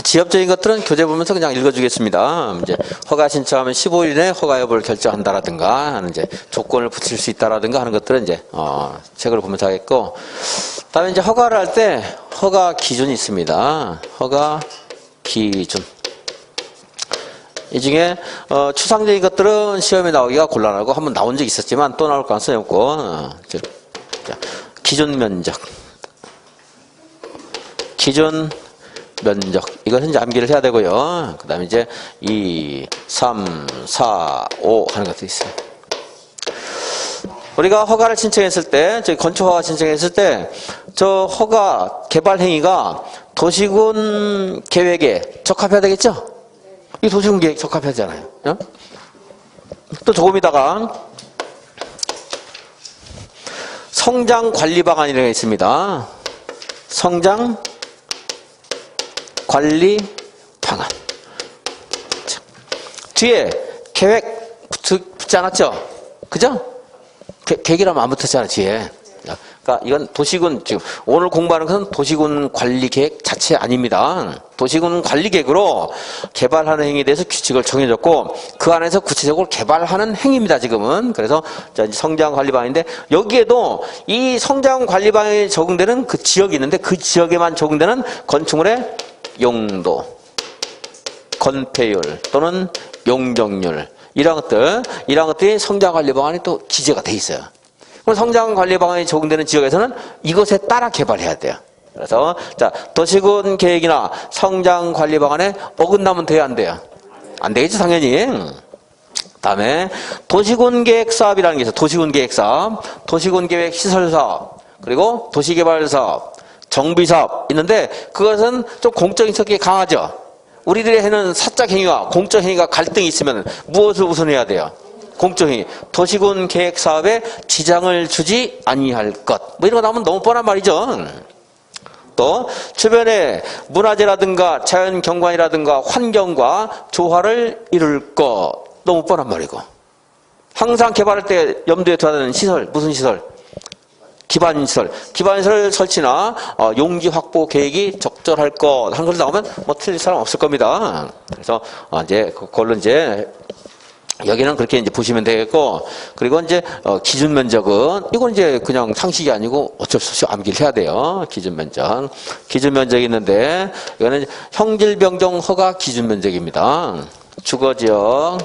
지엽적인 것들은 교재 보면서 그냥 읽어주겠습니다. 이제 허가 신청하면 15일 내에 허가 여부를 결정한다라든가 하는 이제 조건을 붙일 수 있다라든가 하는 것들은 이제 책을 보면서 하겠고, 다음에 이제 허가를 할 때 허가 기준이 있습니다. 허가 기준. 이 중에 추상적인 것들은 시험에 나오기가 곤란하고 한번 나온 적이 있었지만 또 나올 가능성이 없고, 기준 면적. 기준 면적. 이것은 이제 암기를 해야 되고요. 그 다음에 이제 2, 3, 4, 5 하는 것도 있어요. 우리가 허가를 신청했을 때, 저희 건축 허가 신청했을 때, 저 허가 개발 행위가 도시군 계획에 적합해야 되겠죠? 이 도시군 계획 적합해야 되잖아요. 또 조금 있다가 성장 관리 방안이라는 게 있습니다. 성장 관리 방안. 자, 뒤에 계획 붙지 않았죠? 그죠? 계획이라면 안 붙었잖아, 뒤에. 그러니까 이건 도시군, 지금 오늘 공부하는 것은 도시군 관리 계획 자체 아닙니다. 도시군 관리 계획으로 개발하는 행위에 대해서 규칙을 정해줬고, 그 안에서 구체적으로 개발하는 행위입니다, 지금은. 그래서 성장 관리 방안인데, 여기에도 이 성장 관리 방안에 적용되는 그 지역이 있는데, 그 지역에만 적용되는 건축물의 용도, 건폐율 또는 용적률, 이런 것들이 성장관리 방안에 또 기재가 돼 있어요. 그럼 성장관리 방안이 적용되는 지역에서는 이것에 따라 개발해야 돼요. 그래서 자, 도시군 계획이나 성장관리 방안에 어긋나면 돼야 안 돼요? 안 되겠죠, 당연히. 다음에 도시군 계획 사업이라는 게 있어요. 도시군 계획 사업, 도시군 계획 시설 사업, 그리고 도시개발 사업, 정비 사업 있는데, 그것은 좀 공적인 성격이 강하죠. 우리들이 하는 사적 행위와 공적 행위가 갈등이 있으면 무엇을 우선해야 돼요? 공적 행위. 도시군 계획 사업에 지장을 주지 아니할 것. 뭐 이런 거 나오면 너무 뻔한 말이죠. 또 주변에 문화재라든가 자연 경관이라든가 환경과 조화를 이룰 것. 너무 뻔한 말이고. 항상 개발할 때 염두에 둬야 되는 시설, 무슨 시설? 기반시설 설치나 용지 확보 계획이 적절할 것 한 걸 나오면 뭐 틀릴 사람 없을 겁니다. 그래서 이제 그걸로 이제 여기는 그렇게 이제 보시면 되겠고, 그리고 이제 기준 면적은 이건 이제 그냥 상식이 아니고 어쩔 수 없이 암기를 해야 돼요. 기준 면적이 있는데, 이거는 형질병정 허가 기준 면적입니다. 주거지역,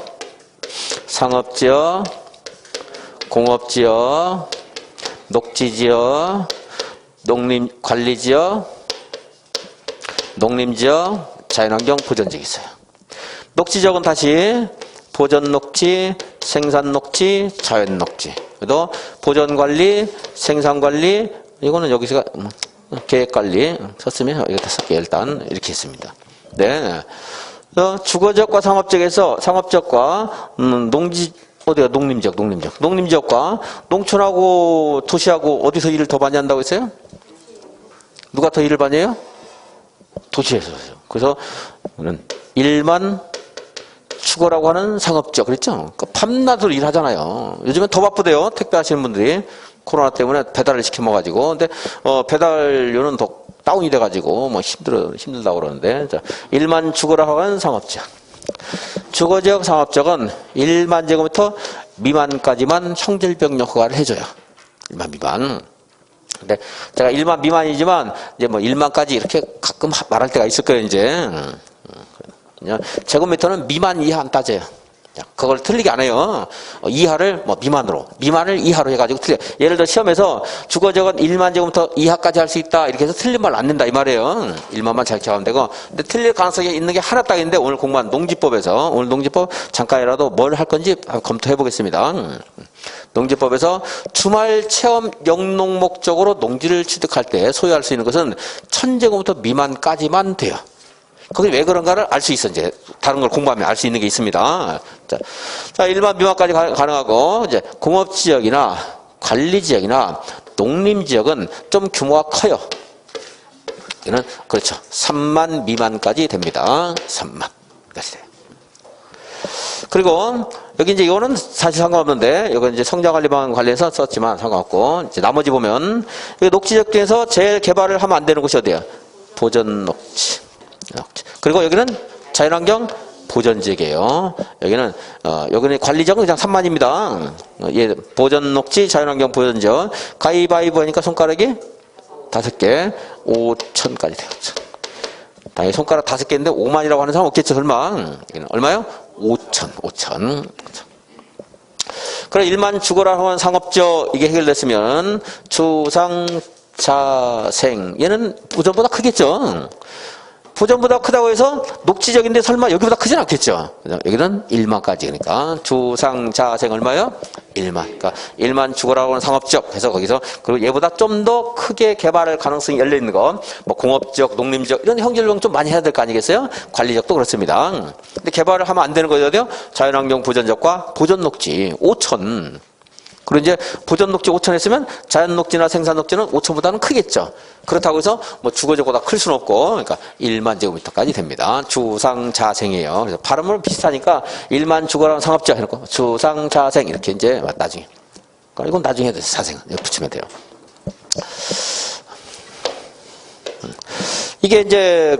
상업지역, 공업지역, 녹지지역, 농림관리지역, 농림지역, 자연환경 보전지역이 있어요. 녹지지역은 다시 보전녹지, 생산녹지, 자연녹지. 그래도 보전관리, 생산관리, 이거는 여기서 계획관리 썼으면 여기 다 쓸게요. 일단 이렇게 했습니다. 네. 주거지역과 상업지역에서 상업지역과 어디가 농림지역과 농촌하고 도시하고 어디서 일을 더 많이 한다고 했어요? 누가 더 일을 많이 해요? 도시에서요. 그래서 일만 추구라고 하는 상업지역 그랬죠? 밤낮으로 일하잖아요. 요즘엔 더 바쁘대요. 택배 하시는 분들이 코로나 때문에 배달을 시켜 먹어가지고. 근데 배달료는 더 다운이 돼가지고 뭐 힘들다고 그러는데, 자, 일만 추구라고 하는 상업지역. 주거지역, 상업지역은 1만 제곱미터 미만까지만 형질병력 허가를 해줘요. 1만 미만. 근데 제가 1만 미만이지만 이제 뭐 1만까지 이렇게 가끔 말할 때가 있을 거예요, 이제. 제곱미터는 미만 이하 안 따져요. 그걸 틀리게 안 해요. 이하를 뭐 미만을 이하로 해가지고 틀려. 예를 들어 시험에서 주거지역은 1만 제곱미터 이하까지 할 수 있다 이렇게 해서 틀린 말 안 낸다 이 말이에요. 1만만 잘 기억하면 되고. 근데 틀릴 가능성이 있는 게 하나 딱 있는데, 오늘 공부한 농지법에서, 오늘 농지법 잠깐이라도 뭘 할 건지 검토해 보겠습니다. 농지법에서 주말 체험 영농 목적으로 농지를 취득할 때 소유할 수 있는 것은 1000제곱미터 미만까지만 돼요. 거기 왜 그런가를 알 수 있어. 이제 다른 걸 공부하면 알 수 있는 게 있습니다. 자, 1만 미만까지 가능하고, 이제 공업지역이나 관리지역이나 농림지역은 좀 규모가 커요. 이는 그렇죠. 3만 미만까지 됩니다. 3만까지 돼요. 그리고 여기 이제 이거는 사실 상관없는데, 이건 이제 성장관리 방안 관련해서 썼지만 상관없고, 이제 나머지 보면 녹지지역 중에서 재개발을 하면 안 되는 곳이 어디야? 보전녹지. 그리고 여기는 자연환경 보전지역이에요. 여기는 관리지역은 그냥 3만입니다. 예, 보전녹지 자연환경 보전지역. 가위바위보 하니까 손가락이 5개, 5천까지 되었죠. 당연히 손가락 5개인데 5만이라고 하는 사람 없겠죠, 설마. 여기는 얼마요? 5천. 그래, 1만 죽어라 하는 상업적 이게 해결됐으면 주상자생 얘는 보전보다 크겠죠. 보전보다 크다고 해서 녹지적인데 설마 여기보다 크진 않겠죠. 여기는 1만까지. 그러니까 주상자생 얼마요? 1만. 그러니까 1만 죽어라고 하는 상업적 해서 거기서 그리고 얘보다 좀 더 크게 개발할 가능성이 열려 있는 거, 뭐 공업적, 농림적 이런 형질용 좀 많이 해야 될 거 아니겠어요? 관리적도 그렇습니다. 근데 개발을 하면 안 되는 거예요. 자연환경 보전적과 보전녹지 5천. 그리고 이제 보전녹지 5천 했으면 자연녹지나 생산녹지는 5천보다는 크겠죠. 그렇다고 해서 뭐 주거적보다 클 수는 없고, 그러니까 1만 제곱미터까지 됩니다. 주상자생이에요. 그래서 발음은 비슷하니까 1만 주거라는 상업적 해놓고 주상자생 이렇게 이제 나중에. 그러니까 이건 나중에 해야 돼요. 사생 붙이면 돼요. 이게 이제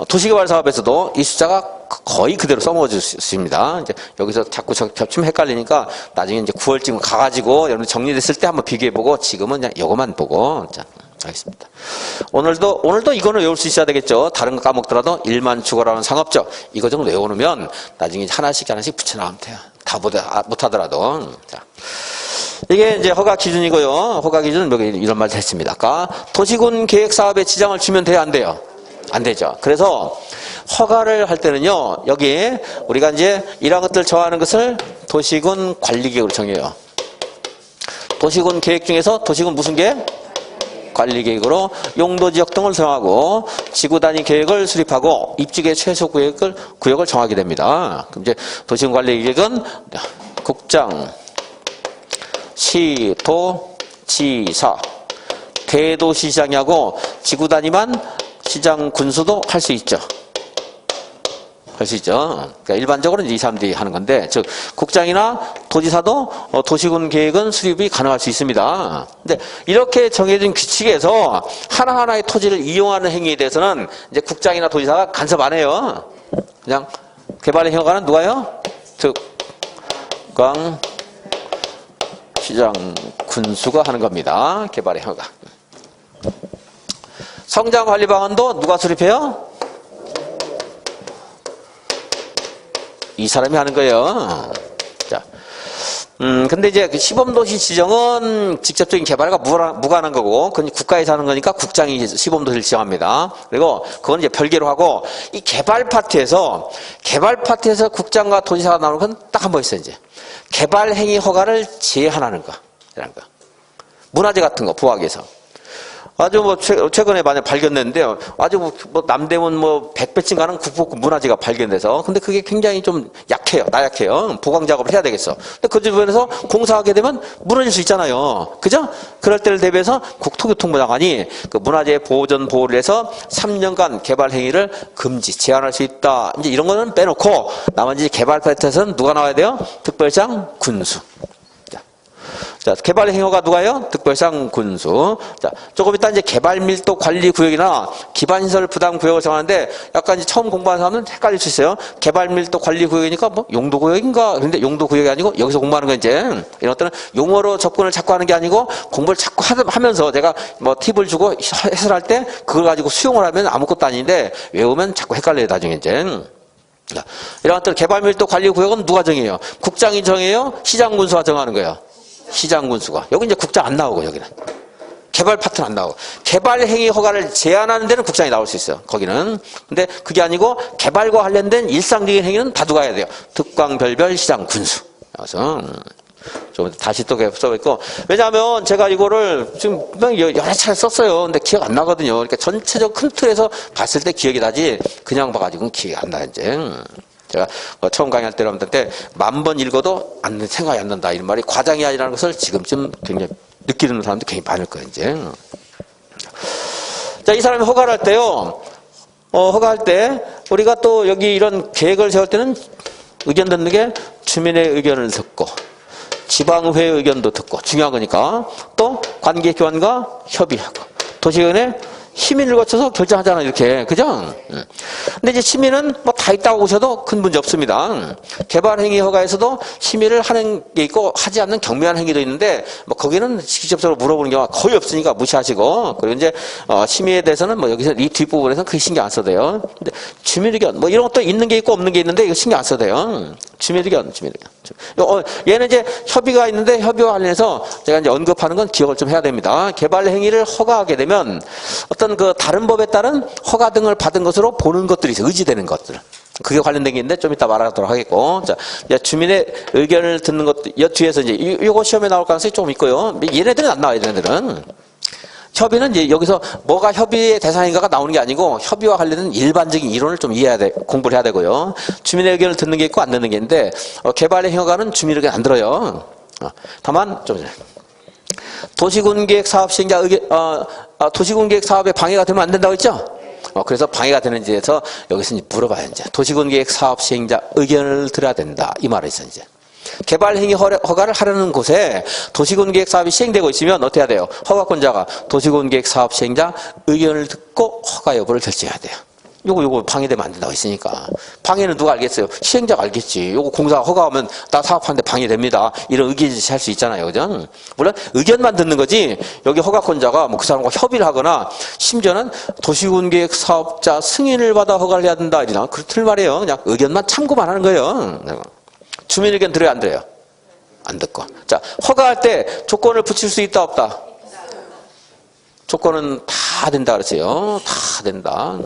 도시개발 사업에서도 이 숫자가 거의 그대로 써먹어질 수 있습니다. 이제 여기서 자꾸 겹치면 헷갈리니까 나중에 이제 9월쯤 가가지고 여러분 정리됐을 때 한번 비교해보고 지금은 그냥 이거만 보고. 자, 알겠습니다. 오늘도 이거는 외울 수 있어야 되겠죠. 다른 거 까먹더라도 1만 죽어라는 상업적 이거 정도 외워놓으면 나중에 하나씩 붙여나가면 돼요. 다 못하더라도. 자. 이게 이제 허가 기준이고요. 허가 기준은 여기 이런 말 했습니다. 아까 도시군 계획 사업에 지장을 주면 돼요, 안 돼요? 안 되죠. 그래서 허가를 할 때는요, 여기 우리가 이제 이러한 것들 정하는 것을 도시군 관리계획으로 정해요. 도시군 계획 중에서 도시군 무슨 계획? 관리계획으로 용도지역 등을 정하고 지구 단위 계획을 수립하고 입지계 최소 구역을 정하게 됩니다. 그럼 이제 도시군 관리계획은 국장, 시, 도, 지사, 대도시장이 하고 지구 단위만 시장 군수도 할 수 있죠. 할 수 있죠. 그러니까 일반적으로는 이 사람들이 하는 건데, 즉 국장이나 도지사도 도시군 계획은 수립이 가능할 수 있습니다. 근데 이렇게 정해진 규칙에서 하나하나의 토지를 이용하는 행위에 대해서는 이제 국장이나 도지사가 간섭 안 해요. 그냥 개발의 허가는 누가요? 특강 시장 군수가 하는 겁니다. 개발의 허가. 성장 관리 방안도 누가 수립해요? 이 사람이 하는 거예요. 자, 근데 이제 시범도시 지정은 직접적인 개발과 무관한 거고, 그건 국가에서 하는 거니까 국장이 시범도시를 지정합니다. 그리고 그건 이제 별개로 하고, 이 개발 파트에서 국장과 도지사가 나오는 건 딱 한 번 있어요, 이제. 개발 행위 허가를 제한하는 거. 이런 거. 문화재 같은 거, 부학에서. 아주 뭐 최근에 만약 발견됐는데요. 아주 뭐 남대문 뭐 100배쯤 가는 국보 문화재가 발견돼서, 근데 그게 굉장히 좀 약해요. 나약해요. 보강 작업을 해야 되겠어. 근데 그 주변에서 공사하게 되면 무너질 수 있잖아요. 그죠? 그럴 때를 대비해서 국토교통부 장관이 그 문화재 보존 보호를 해서 3년간 개발 행위를 금지, 제한할 수 있다. 이제 이런 거는 빼놓고 나머지 개발 파트에서는 누가 나와야 돼요? 특별장 군수. 자, 개발 행위가 누가요? 특별상 군수. 자, 조금 이따 이제 개발 밀도 관리 구역이나 기반시설 부담 구역을 정하는데 약간 이제 처음 공부하는 사람은 헷갈릴 수 있어요. 개발 밀도 관리 구역이니까 뭐 용도 구역인가? 그런데 용도 구역이 아니고 여기서 공부하는 건 이제 이런 것들은 용어로 접근을 자꾸 하는 게 아니고 공부를 자꾸 하면서 제가 뭐 팁을 주고 해설할 때 그걸 가지고 수용을 하면 아무것도 아닌데 외우면 자꾸 헷갈려요, 나중에 이제. 이런 것들 개발 밀도 관리 구역은 누가 정해요? 국장이 정해요? 시장 군수가 정하는 거예요? 시장 군수가. 여기 이제 국장 안 나오고, 여기는. 개발 파트는 안 나오고. 개발 행위 허가를 제한하는 데는 국장이 나올 수 있어요. 거기는. 근데 그게 아니고 개발과 관련된 일상적인 행위는 다 누가 해야 돼요? 특광별별 시장 군수. 그래서 좀 다시 또 써있고. 왜냐하면 제가 이거를 지금 여러 차례 썼어요. 근데 기억 안 나거든요. 그러니까 전체적 큰 틀에서 봤을 때 기억이 나지 그냥 봐가지고는 기억이 안 나, 이제. 제가 처음 강의할 때로 하면 때 10,000번 읽어도 생각이 안 난다. 이런 말이 과장이 아니라는 것을 지금쯤 굉장히 느끼는 사람도 굉장히 많을 거예요, 이제. 자, 이 사람이 허가를 할 때요. 허가할 때 우리가 또 여기 이런 계획을 세울 때는 의견 듣는 게 주민의 의견을 듣고 지방의회 의견도 듣고 중요한 거니까 또 관계기관과 협의하고 도시의원의 심의를 거쳐서 결정하잖아, 이렇게. 그죠? 근데 이제 심의는 뭐 다 있다고 보셔도 큰 문제 없습니다. 개발행위 허가에서도 심의를 하는 게 있고 하지 않는 경미한 행위도 있는데 뭐 거기는 직접적으로 물어보는 경우가 거의 없으니까 무시하시고, 그리고 이제 심의에 대해서는 뭐 여기서 이 뒷부분에서는 크게 신경 안 써도 돼요. 근데 주민의견 뭐 이런 것도 있는 게 있고 없는 게 있는데 이거 신경 안 써도 돼요. 주민의견. 얘는 이제 협의가 있는데 협의와 관련해서 제가 이제 언급하는 건 기억을 좀 해야 됩니다. 개발 행위를 허가하게 되면 어떤 그 다른 법에 따른 허가 등을 받은 것으로 보는 것들이 있어요. 의지되는 것들. 그게 관련된 게 있는데 좀 이따 말하도록 하겠고. 자, 주민의 의견을 듣는 것, 뒤에서 이제 요거 시험에 나올 가능성이 좀 있고요. 얘네들은 안 나와요, 얘네들은. 협의는 이제 여기서 뭐가 협의의 대상인가가 나오는 게 아니고 협의와 관련된 일반적인 이론을 좀 이해해야 돼, 공부를 해야 되고요. 주민의 의견을 듣는 게 있고 안 듣는 게 있는데, 개발의 허가는 주민 의견 안 들어요. 다만, 좀, 도시군계획 사업 시행자 의견, 도시군계획 사업에 방해가 되면 안 된다고 했죠? 그래서 방해가 되는지에 대해서 여기서 이제 물어봐요, 이제. 도시군계획 사업 시행자 의견을 들어야 된다. 이 말을 있어, 이제. 개발행위 허가를 하려는 곳에 도시군계획 사업이 시행되고 있으면 어떻게 해야 돼요? 허가권자가 도시군계획 사업 시행자 의견을 듣고 허가 여부를 결정해야 돼요. 요거 방해되면 안 된다고 했으니까. 방해는 누가 알겠어요? 시행자가 알겠지. 요거 공사 허가하면 나 사업하는데 방해됩니다. 이런 의견 제시할 수 있잖아요. 그죠? 물론 의견만 듣는 거지 여기 허가권자가 뭐 그 사람과 협의를 하거나 심지어는 도시군계획 사업자 승인을 받아 허가를 해야 된다. 이러나 그렇단 말이에요. 그냥 의견만 참고만 하는 거예요. 주민 의견 들어요, 안 들어요? 안 듣고. 자, 허가할 때 조건을 붙일 수 있다, 없다? 조건은 다 된다 그랬어요. 다 된다.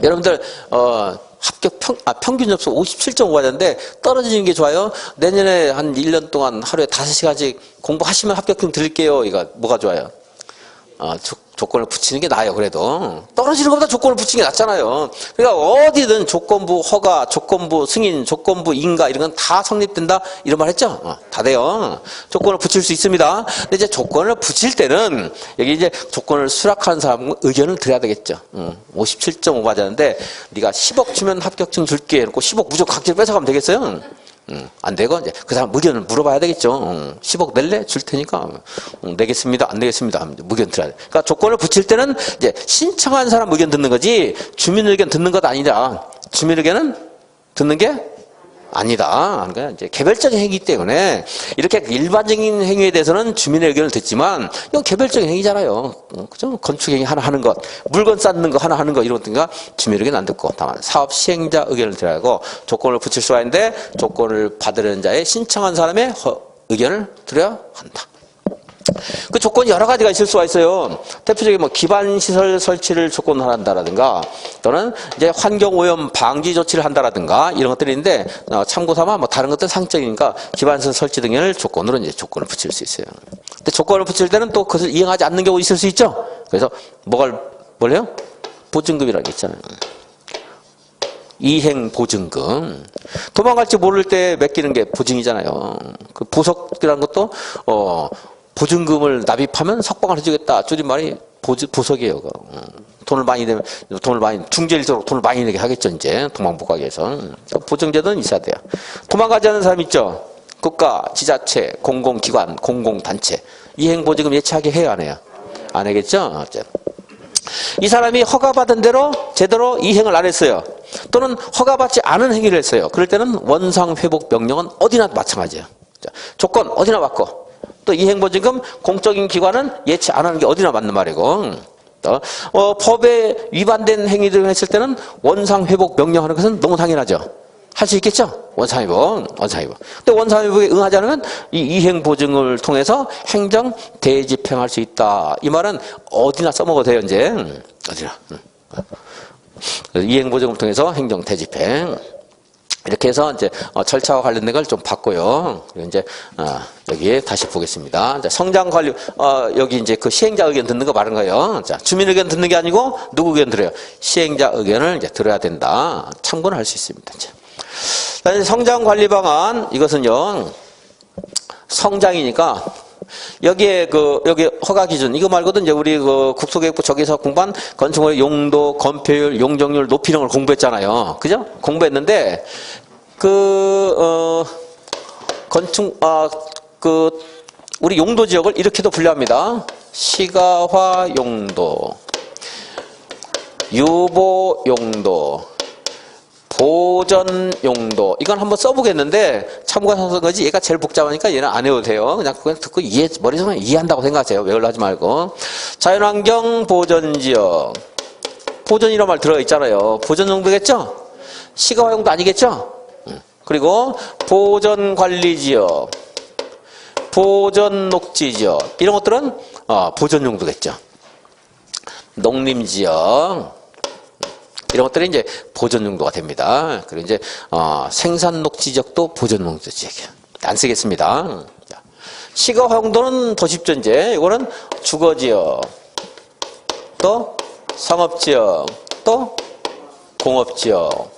여러분들, 합격 평균 접수 57.5가 되는데 떨어지는 게 좋아요? 내년에 한 1년 동안 하루에 5시간씩 공부하시면 합격금 드릴게요. 이거 뭐가 좋아요? 조건을 붙이는 게 나아요. 그래도 떨어지는 것보다 조건을 붙이는 게 낫잖아요. 그러니까 어디든 조건부 허가, 조건부 승인, 조건부 인가 이런 건 다 성립된다 이런 말 했죠? 다 돼요. 조건을 붙일 수 있습니다. 근데 이제 조건을 붙일 때는 여기 이제 조건을 수락하는 사람 의견을 드려야 되겠죠. 57.5 맞았는데 네가 10억 주면 합격증 줄게 해놓고 10억 무조건 각질 뺏어가면 되겠어요? 안 되고, 이제 그 사람 의견을 물어봐야 되겠죠. 10억 낼래? 줄 테니까. 내겠습니다. 안 내겠습니다. 하면 의견 들어야 돼. 그러니까 조건을 붙일 때는 이제 신청한 사람 의견 듣는 거지, 주민 의견 듣는 것 아니다. 주민 의견은 듣는 게 아니다. 그러니까 이제 개별적인 행위이기 때문에 이렇게 일반적인 행위에 대해서는 주민의 의견을 듣지만 이건 개별적인 행위잖아요. 그죠? 건축 행위 하나 하는 것, 물건 쌓는 거 하나 하는 거 이런 것들과 주민 의견 안 듣고 다만 사업 시행자 의견을 들어야 하고 조건을 붙일 수가 있는데 조건을 받으려는 자의 신청한 사람의 의견을 들어야 한다. 그 조건이 여러 가지가 있을 수가 있어요. 대표적인 뭐 기반시설 설치를 조건을 한다라든가 또는 이제 환경오염 방지 조치를 한다라든가 이런 것들이 있는데 참고 삼아 뭐 다른 것들 상적이니까 기반시설 설치 등을 조건으로 이제 조건을 붙일 수 있어요. 근데 조건을 붙일 때는 또 그것을 이행하지 않는 경우 있을 수 있죠. 그래서 뭘 해요? 보증금이라는 게 있잖아요. 이행 보증금. 도망갈지 모를 때 맡기는 게 보증이잖아요. 그 보석이라는 것도 보증금을 납입하면 석방을 해주겠다. 줄임말이 보석이에요. 돈을 많이 내면, 중재일수록 돈을 많이 내게 하겠죠, 이제. 도망 못 가게 해서. 보증제도는 있어야 돼요. 도망가지 않는 사람 있죠? 국가, 지자체, 공공기관, 공공단체. 이행보증금 예치하게 해요, 안 해요? 안 하겠죠? 이 사람이 허가받은 대로 제대로 이행을 안 했어요. 또는 허가받지 않은 행위를 했어요. 그럴 때는 원상회복 명령은 어디나 마찬가지예요. 조건 어디나 맞고. 또 이행보증금 공적인 기관은 예치 안 하는 게 어디나 맞는 말이고 또 법에 위반된 행위들을 했을 때는 원상회복 명령하는 것은 너무 당연하죠. 할 수 있겠죠? 원상회복. 근데 원상회복에 응하지 않으면 이 이행보증을 통해서 행정 대집행할 수 있다. 이 말은 어디나 써먹어도 돼요, 이제. 어디나. 이행보증을 통해서 행정 대집행. 이렇게 해서 이제 절차와 관련된 걸 좀 봤고요. 그리고 이제 여기에 다시 보겠습니다. 자, 성장 관리 여기 이제 그 시행자 의견 듣는 거 말한 거예요. 자, 주민 의견 듣는 게 아니고 누구 의견 들어요? 시행자 의견을 이제 들어야 된다. 참고는 할 수 있습니다. 이제 성장 관리 방안 이것은요 성장이니까. 여기에 여기 허가 기준 이거 말고도 이제 우리 국토계획부 저기서 공부한 건축물의 용도, 건폐율, 용적률 높이는 걸 공부했잖아요. 그죠? 공부했는데 우리 용도 지역을 이렇게도 분류합니다. 시가화 용도, 유보 용도, 보전 용도. 이건 한번 써보겠는데 참고하셔서 거지 얘가 제일 복잡하니까 얘는 안 해도 돼요. 그냥 그걸 듣고 머릿속에 이해한다고 생각하세요. 외우려 하지 말고. 자연환경 보전지역. 보전이라는 말 들어가 있잖아요. 보전 용도겠죠? 시가화 용도 아니겠죠? 그리고 보전관리지역, 보전녹지지역. 이런 것들은 보전 용도겠죠. 농림지역. 이런 것들이 이제 보전 용도가 됩니다. 그리고 이제 생산녹 지역도 보전 용도 지역이에요. 안 쓰겠습니다. 시가화 용도는 더 쉽죠. 이제 이거는 주거 지역, 또 상업 지역, 또 공업 지역.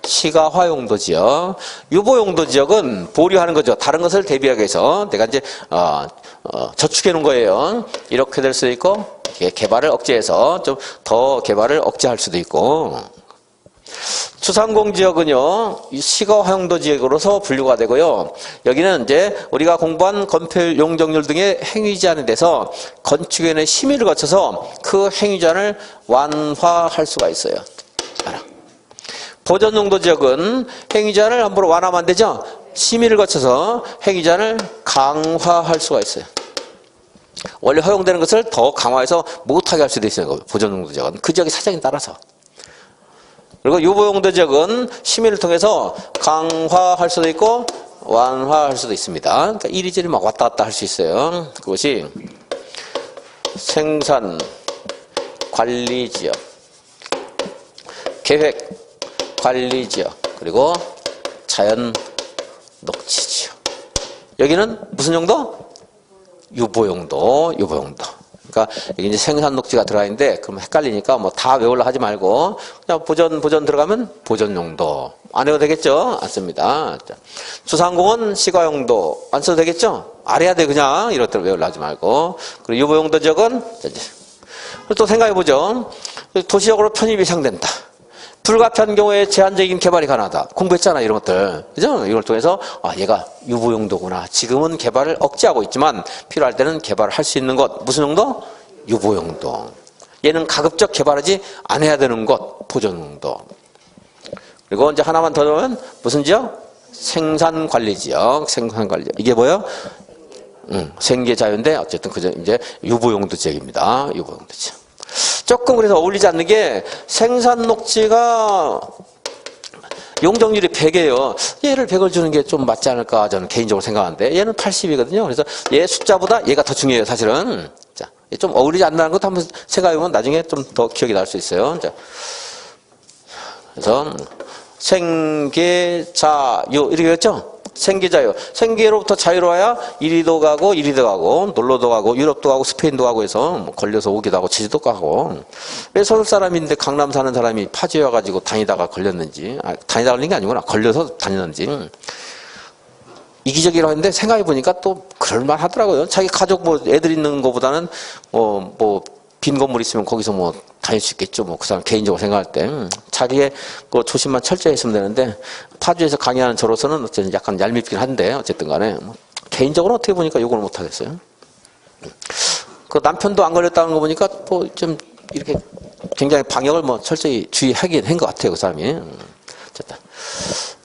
시가화 용도 지역. 유보 용도 지역은 보류하는 거죠. 다른 것을 대비하기 위해서 내가 이제 저축해 놓은 거예요. 이렇게 될 수도 있고, 개발을 억제해서 좀 더 개발을 억제할 수도 있고. 수상공 지역은요, 시가화 용도 지역으로서 분류가 되고요. 여기는 이제 우리가 공부한 건폐율, 용적률 등의 행위 제한에 대해서 건축위원회 심의를 거쳐서 그 행위 제한을 완화할 수가 있어요. 보전 용도 지역은 행위 제한을 함부로 완화하면 안 되죠. 심의를 거쳐서 행위 제한을 강화할 수가 있어요. 원래 허용되는 것을 더 강화해서 못하게 할 수도 있어요. 보전 용도 지역은 그 지역의 사정에 따라서. 그리고 유보 용도 지역은 심의를 통해서 강화할 수도 있고 완화할 수도 있습니다. 그러니까 이리저리 막 왔다 갔다 할 수 있어요. 그것이 생산 관리 지역, 계획 관리 지역, 그리고 자연 녹지 지역. 여기는 무슨 용도? 유보 용도, 유보 용도. 그러니까 여기 이제 생산 녹지가 들어가 있는데 그럼 헷갈리니까 뭐 다 외우려 하지 말고 그냥 보전 들어가면 보전 용도. 안 해도 되겠죠? 안 씁니다. 수상공은 시가 용도. 안 써도 되겠죠? 안 해야 돼 그냥. 이렇게 외우려 하지 말고. 그리고 유보 용도 지역은 또 생각해 보죠. 도시역으로 편입이 예상된다. 불가피한 경우에 제한적인 개발이 가능하다. 공부했잖아 이런 것들. 그죠? 이걸 통해서 얘가 유보 용도구나. 지금은 개발을 억제하고 있지만 필요할 때는 개발을 할 수 있는 것. 무슨 용도? 유보 용도. 얘는 가급적 개발하지 않아야 되는 것. 보전 용도. 그리고 이제 하나만 더 넣으면 무슨 지역? 생산관리지역. 생산관리지역. 이게 뭐예요? 생계자유인데 어쨌든 그저 이제 유보 용도 지역입니다. 유보 용도 지역. 조금 그래서 어울리지 않는 게 생산 녹지가 용적률이 100이에요. 얘를 100을 주는 게 좀 맞지 않을까 저는 개인적으로 생각하는데 얘는 80이거든요. 그래서 얘 숫자보다 얘가 더 중요해요. 사실은. 자, 좀 어울리지 않는 것도 한번 생각해보면 나중에 좀 더 기억이 날 수 있어요. 자, 그래서 생계자유 이렇게 했죠. 생계자유. 생계로부터 자유로워야 이리도 가고 이리도 가고 놀러도 가고 유럽도 가고 스페인도 가고 해서 뭐 걸려서 오기도 하고 제주도 가고. 왜 서울 사람인데 강남 사는 사람이 파주에 와가지고 다니다가 걸렸는지. 다니다 걸린 게 아니구나. 걸려서 다녔는지. 이기적이라고 했는데 생각해보니까 또 그럴만 하더라고요. 자기 가족 뭐 애들 있는 것보다는 뭐 빈 건물 있으면 거기서 뭐 다닐 수 있겠죠. 뭐 그 사람 개인적으로 생각할 때 자기의 그 조심만 철저히 했으면 되는데 파주에서 강의하는 저로서는 어쨌든 약간 얄밉긴 한데 어쨌든 간에 뭐 개인적으로 어떻게 보니까 욕을 못 하겠어요. 그 남편도 안 걸렸다는 거 보니까 뭐 좀 이렇게 굉장히 방역을 뭐 철저히 주의하긴 한 것 같아요. 그 사람이. 어쨌든.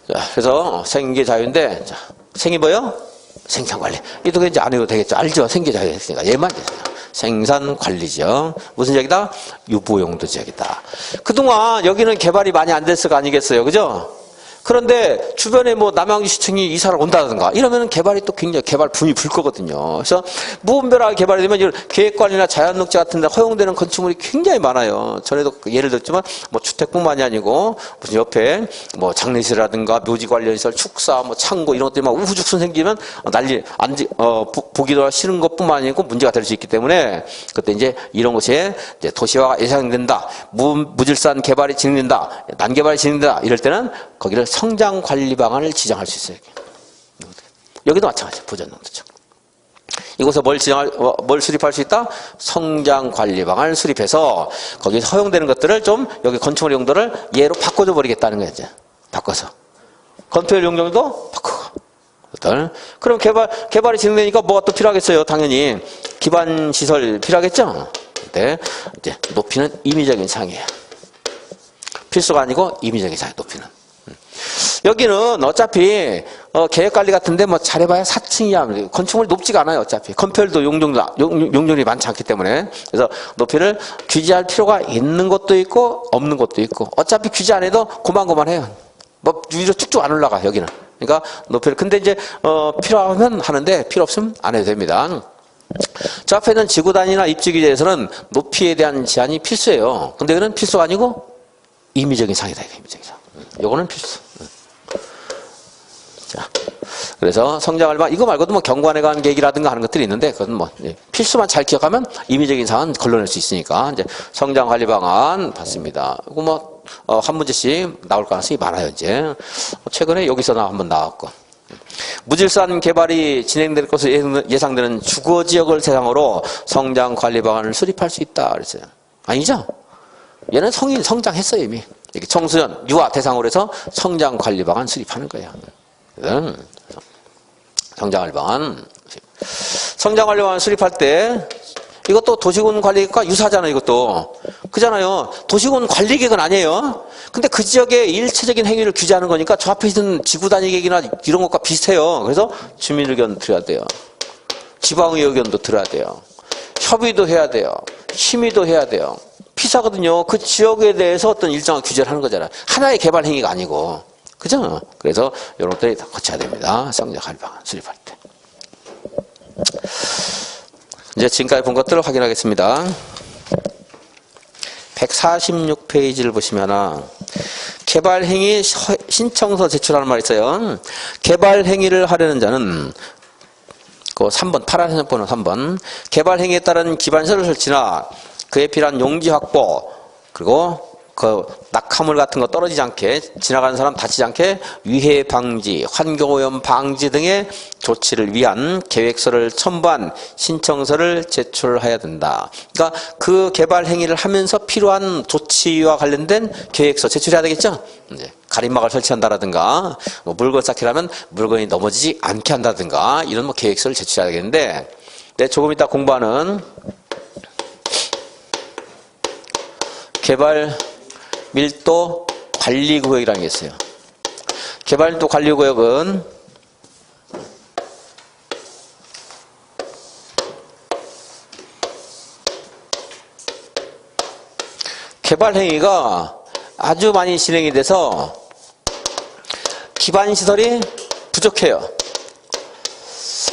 자, 그래서 생계 자유인데 자, 생이 뭐요? 생산관리. 이도 이제 안 해도 되겠죠. 알죠? 생계 자유 했으니까 얘만 됐어요. 생산관리지역. 무슨 지역이다? 유보용도 지역이다. 그동안 여기는 개발이 많이 안 됐을 거 아니겠어요? 그죠? 그런데 주변에 뭐 남양주시청이 이사를 온다든가 이러면 개발이 또 굉장히 개발 붐이 불 거거든요. 그래서 무분별하게 개발이 되면 이런 계획관리나 자연녹지 같은 데 허용되는 건축물이 굉장히 많아요. 전에도 예를 들었지만 뭐 주택뿐만이 아니고 무슨 옆에 뭐 장례시라든가 묘지 관련시설, 축사, 뭐 창고 이런 것들이 막 우후죽순 생기면 난리 보기도 싫은 것뿐만 아니고 문제가 될 수 있기 때문에 그때 이제 이런 것이 이제 도시화가 예상된다. 무질서한 개발이 진행된다. 난개발이 진행된다. 이럴 때는 거기를 성장 관리 방안을 지정할 수 있어요. 여기도 마찬가지예요. 보전용도죠. 이곳에 뭘 수립할 수 있다? 성장 관리 방안을 수립해서 거기에 허용되는 것들을 좀 여기 건축물 용도를 얘로 바꿔줘 버리겠다는 거예요. 이제 바꿔서 건폐율 용도도 바꾸고 것들. 그럼 개발이 진행되니까 뭐가 또 필요하겠어요? 당연히 기반 시설 필요하겠죠? 근데 이제 높이는 임의적인 사항이에요. 필수가 아니고 임의적인 사항 높이는. 여기는 어차피 계획관리 같은데 뭐 잘해봐야 4층이야. 건축물이 높지가 않아요. 어차피 건폐율도 용적률이 많지 않기 때문에. 그래서 높이를 규제할 필요가 있는 것도 있고 없는 것도 있고, 어차피 규제 안 해도 고만고만해요. 뭐 위로 쭉쭉 안 올라가 여기는. 그러니까 높이를, 근데 이제 필요하면 하는데 필요 없으면 안 해도 됩니다. 저 앞에 있는 지구단위나 입지규제에서는 높이에 대한 제한이 필수예요. 근데 이거는 필수가 아니고 임의적인 사항이다. 임의적인 사항. 요거는 필수. 자, 그래서 성장할 방, 이거 말고도 뭐 경관에 관한 계획이라든가 하는 것들이 있는데, 그건 뭐 필수만 잘 기억하면 임의적인 사항은 걸러낼 수 있으니까. 이제 성장 관리 방안 봤습니다. 이거 뭐 한 문제씩 나올 가능성이 많아요. 이제 최근에 여기서 한번 나왔고, 무질서한 개발이 진행될 것으로 예상되는 주거 지역을 대상으로 성장 관리 방안을 수립할 수 있다 그랬어요. 아니죠? 얘는 성장했어요 이미. 이렇게 청소년, 유아 대상으로 해서 성장 관리 방안 수립하는 거예요. 성장 관리 방안. 성장 관리 방안 수립할 때 이것도 도시군 관리계획과 유사하잖아요. 이것도 그잖아요. 도시군 관리계획은 아니에요. 근데 그 지역의 일체적인 행위를 규제하는 거니까 저 앞에 있는 지구단위 계획이나 이런 것과 비슷해요. 그래서 주민 의견 들어야 돼요. 지방의 의견도 들어야 돼요. 협의도 해야 돼요. 심의도 해야 돼요. 비슷하거든요. 그 지역에 대해서 어떤 일정한 규제를 하는 거잖아요. 하나의 개발 행위가 아니고. 그죠? 그래서 이런 것들이 다 거쳐야 됩니다. 성장 관리 방안 수립할 때. 이제 지금까지 본 것들을 확인하겠습니다. 146페이지를 보시면 개발행위 신청서 제출하는 말이 있어요. 개발행위를 하려는 자는 그 3번, 파란색 번호 3번. 개발행위에 따른 기반시설 설치나 그에 필요한 용지 확보, 그리고 그 낙하물 같은 거 떨어지지 않게, 지나가는 사람 다치지 않게 위해 방지, 환경오염 방지 등의 조치를 위한 계획서를 첨부한 신청서를 제출해야 된다. 그러니까 그 개발 행위를 하면서 필요한 조치와 관련된 계획서 제출해야 되겠죠? 이제 가림막을 설치한다라든가, 뭐 물건 쌓기를 하면 물건이 넘어지지 않게 한다든가, 이런 뭐 계획서를 제출해야 되겠는데, 네, 조금 이따 공부하는 개발 밀도 관리구역이라는 게 있어요. 개발 밀도 관리구역은 개발 행위가 아주 많이 진행이 돼서 기반시설이 부족해요.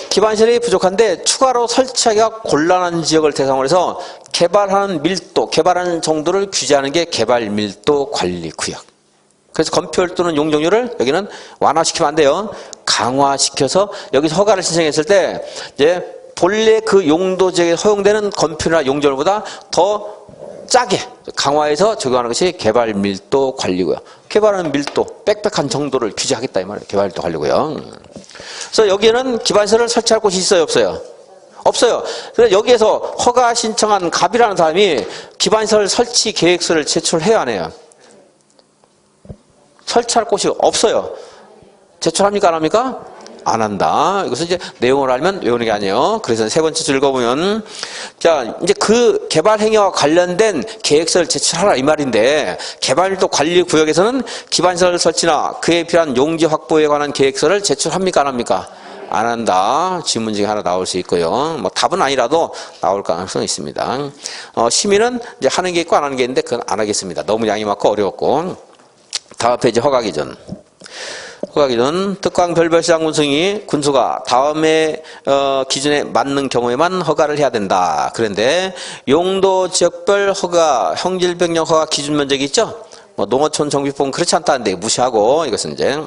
기반시설이 부족한데 추가로 설치하기가 곤란한 지역을 대상으로 해서 개발하는 밀도, 개발하는 정도를 규제하는 게 개발 밀도 관리 구역. 그래서 건폐율 또는 용적률을 여기는 완화시키면 안 돼요. 강화시켜서 여기서 허가를 신청했을 때 이제 본래 그 용도 지역에 허용되는 건폐율이나 용적률보다 더 짜게 강화해서 적용하는 것이 개발 밀도 관리구역. 개발하는 밀도, 빽빽한 정도를 규제하겠다 이 말이에요. 개발 밀도 관리구역. 그래서 여기에는 기반시설을 설치할 곳이 있어요, 없어요? 없어요. 그래서 여기에서 허가 신청한 갑이라는 사람이 기반시설 설치 계획서를 제출해야 안 해요? 설치할 곳이 없어요. 제출합니까? 안 합니까? 안 한다. 이것은 이제 내용을 알면 외우는 게 아니에요. 그래서 세 번째 줄 읽어보면, 자, 이제 그 개발 행위와 관련된 계획서를 제출하라 이 말인데, 개발밀도 관리 구역에서는 기반시설 설치나 그에 필요한 용지 확보에 관한 계획서를 제출합니까? 안 합니까? 안 한다. 질문 중에 하나 나올 수 있고요. 뭐 답은 아니라도 나올 가능성이 있습니다. 심의는 이제 하는 게 있고 안 하는 게 있는데 그건 안 하겠습니다. 너무 양이 많고 어려웠고. 다음 페이지 허가기준. 허가기준 특강 별별 시장 군수가 다음에 기준에 맞는 경우에만 허가를 해야 된다. 그런데 용도 지역별 허가, 형질변경 허가 기준 면적이 있죠? 뭐 농어촌 정비법은 그렇지 않다는데 무시하고 이것은 이제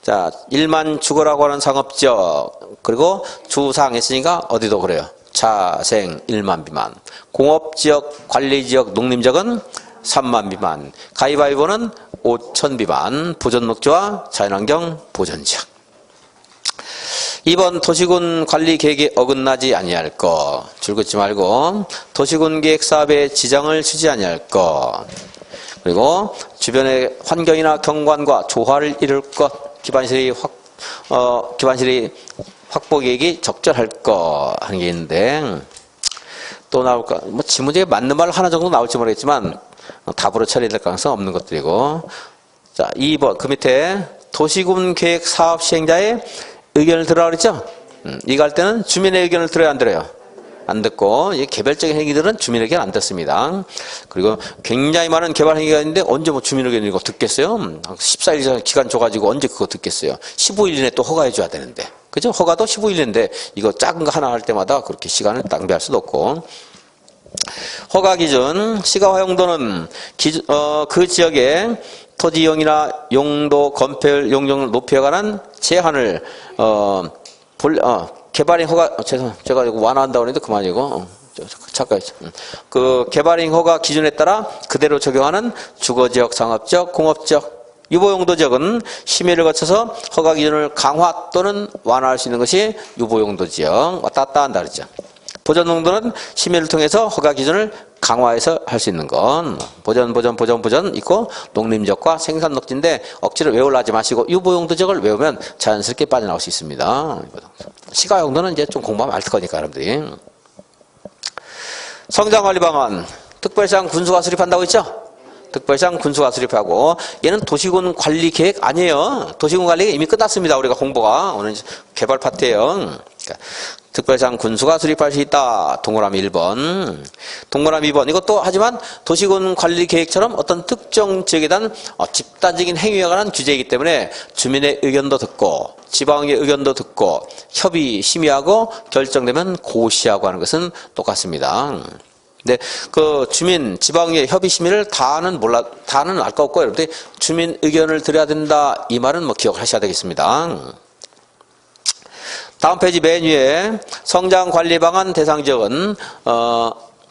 자 1만 주거라고 하는 상업지역 그리고 주사항 했으니까 어디도 그래요. 자생 1만 미만, 공업지역, 관리지역, 농림지역은 3만 미만, 가위바위보는 5천 미만, 보존목지와 자연환경 보존지역. 2번 도시군 관리 계획에 어긋나지 아니할 것. 줄 긋지 말고 도시군 계획 사업에 지장을 주지 아니할 것. 그리고 주변의 환경이나 경관과 조화를 이룰 것, 기반시설이 기반실이 확보 계획이 적절할 거 하는 게 있는데 또 나올까? 뭐 지문제에 맞는 말 하나 정도 나올지 모르겠지만 답으로 처리될 가능성 없는 것들이고. 자, 2번 그 밑에 도시군 계획 사업 시행자의 의견을 들으라고 그랬죠? 이거 할 때는 주민의 의견을 들어야 안 들어요? 안 듣고 이 개별적인 행위들은 주민 의견 안 듣습니다. 그리고 굉장히 많은 개발 행위가 있는데 언제 뭐 주민 의견 이거 듣겠어요? 14일 이상 기간 줘가지고 언제 그거 듣겠어요? 15일 이내 또 허가해 줘야 되는데. 그죠? 허가도 15일인데 이거 작은 거 하나 할 때마다 그렇게 시간을 낭비할 수도 없고. 허가 기준, 시가 허용도는 그 지역의 토지용이나 용도, 건폐율, 용적률 높이에 관한 제한을 개발행 허가 제가 이거 완화한다고 했는데 그만이고 잠깐 그 개발행 허가 기준에 따라 그대로 적용하는 주거지역, 상업지역, 공업지역, 유보용도지역은 심의를 거쳐서 허가 기준을 강화 또는 완화할 수 있는 것이 유보용도지역. 왔다 갔다 한다 그랬죠. 보전용도는 심의를 통해서 허가 기준을 강화해서 할 수 있는 건 보전 있고 농림지역과 생산녹지인데 억지로 외우려 하지 마시고 유보용도지역을 외우면 자연스럽게 빠져나올 수 있습니다. 시가용도는 이제 좀 공부하면 알 거니까 여러분들이. 성장관리 방안 특별시장 군수가 수립한다고 했죠? 특별시장 군수가 수립하고 얘는 도시군 관리 계획 아니에요. 도시군 관리 이미 끝났습니다. 우리가 공부가 오늘 개발 파트예요. 그러니까 특별시장 군수가 수립할 수 있다. 동그라미 1번. 동그라미 2번. 이것도 하지만 도시군 관리 계획처럼 어떤 특정 지역에 대한 집단적인 행위에 관한 규제이기 때문에 주민의 의견도 듣고 지방의 의견도 듣고 협의 심의하고 결정되면 고시하고 하는 것은 똑같습니다. 근데 그 주민 지방의 협의 심의를 다는 알 거 없고 여러분들이 주민 의견을 들어야 된다 이 말은 뭐 기억하셔야 되겠습니다. 다음 페이지 맨 위에 성장관리 방안 대상 지역은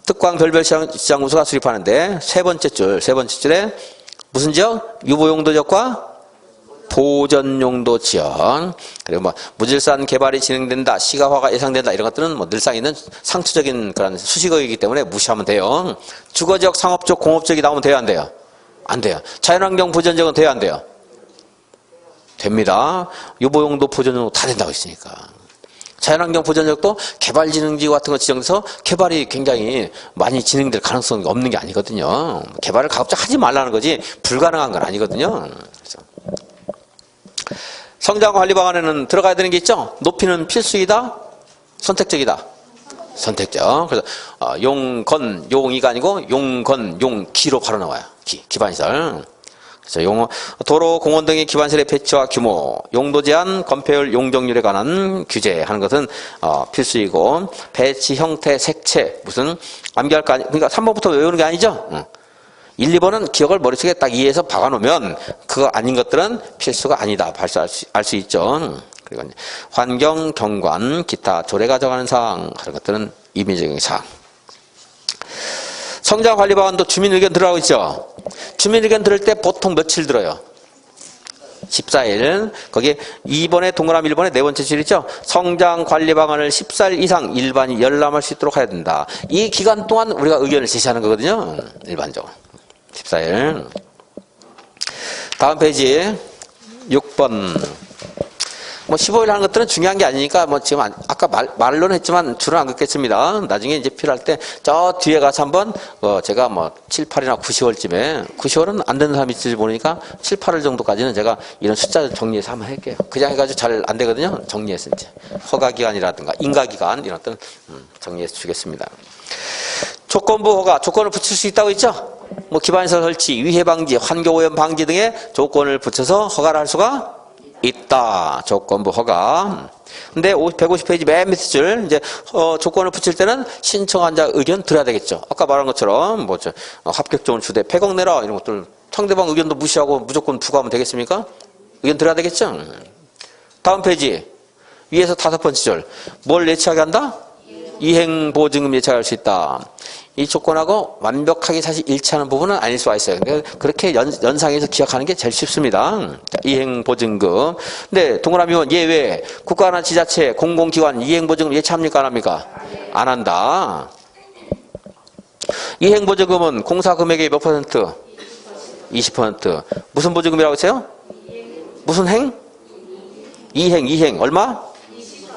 특광 별별시장 군수가 수립하는데 세 번째 줄에 무슨 지역? 유보용도 지역과 보전용도 지역. 그리고 뭐 무질산 개발이 진행된다, 시가화가 예상된다 이런 것들은 뭐 늘상 있는 상투적인 그런 수식어이기 때문에 무시하면 돼요. 주거지역, 상업지역, 공업지역이 나오면 돼요, 안 돼요? 안 돼요. 자연환경 보전지역은 돼요, 안 돼요? 됩니다. 유보용도, 보전용도 다 된다고 했으니까. 자연환경 보전지역도 개발진흥지구 같은 거 지정돼서 개발이 굉장히 많이 진행될 가능성이 없는 게 아니거든요. 개발을 가급적 하지 말라는 거지 불가능한 건 아니거든요. 그래서 성장관리 방안에는 들어가야 되는 게 있죠. 높이는 필수이다, 선택적이다. 선택적. 그래서 용이가 아니고 용기로 바로 나와요. 기반시설. 그래서 도로, 공원 등의 기반시설의 배치와 규모, 용도 제한, 건폐율, 용적률에 관한 규제하는 것은 필수이고 배치 형태, 색채 무슨 암기할 거 아니. 그러니까 3번부터 외우는 게 아니죠. 1, 2번은 기억을 머릿속에 딱 이해해서 박아놓으면 그거 아닌 것들은 필수가 아니다. 알 수 있죠. 그리고 환경, 경관, 기타 조례가 정하는 사항 하는 것들은 임의적인 사항. 성장관리 방안도 주민 의견 들으라고 있죠. 주민 의견 들을 때 보통 며칠 들어요? 14일. 거기에 2번에 동그라미 1번에 네 번째 줄이죠. 성장관리 방안을 14일 이상 일반이 열람할 수 있도록 해야 된다. 이 기간 동안 우리가 의견을 제시하는 거거든요. 일반적으로. 14일. 다음 페이지 6번. 뭐 15일 하는 것들은 중요한 게 아니니까 뭐 지금 아까 말로는 했지만 줄은 안 긋겠습니다. 나중에 이제 필요할 때 저 뒤에 가서 한번 제가 뭐 7, 8이나 9, 10월쯤에 9, 10월은 안 되는 사람이 있을지 모르니까 7, 8월 정도까지는 제가 이런 숫자를 정리해서 한번 할게요. 그냥 해가지고 잘 안 되거든요. 정리해서 이제 허가기간이라든가 인가기간 이런 것들 정리해서 주겠습니다. 조건부 허가, 조건을 붙일 수 있다고 했죠? 뭐 기반시설 설치, 위해 방지, 환경오염 방지 등의 조건을 붙여서 허가를 할 수가 있다. 조건부 허가. 근데 150페이지 맨 밑에 줄 이제 조건을 붙일 때는 신청한 자 의견 들어야 되겠죠. 아까 말한 것처럼 뭐죠? 합격점을 주되 폐곡 내라 이런 것들 상대방 의견도 무시하고 무조건 부과하면 되겠습니까? 의견 들어야 되겠죠. 다음 페이지 위에서 5번째 줄 뭘 예치하게 한다? 이행보증금 예치할 수 있다. 이 조건하고 완벽하게 사실 일치하는 부분은 아닐 수가 있어요. 그렇게 연상해서 기억하는 게 제일 쉽습니다. 이행보증금. 근데 동그라미는 예외. 국가나 지자체, 공공기관 이행보증금 예치합니까? 안 합니까? 안 한다. 이행보증금은 공사금액의 몇 퍼센트? 20%. 무슨 보증금이라고 했어요? 무슨 행? 이행 얼마?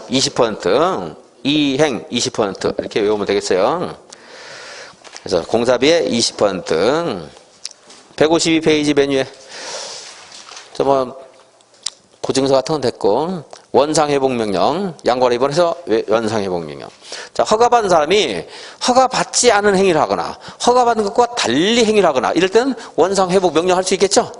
20%. 이행 20% 이렇게 외우면 되겠어요. 그래서 공사비의 20%. 152페이지 메뉴에 보증서 같은 건 됐고, 원상회복명령, 양과를 입원해서 원상회복명령. 자, 허가받은 사람이 허가받지 않은 행위를 하거나 허가받은 것과 달리 행위를 하거나 이럴 때는 원상회복명령 할 수 있겠죠?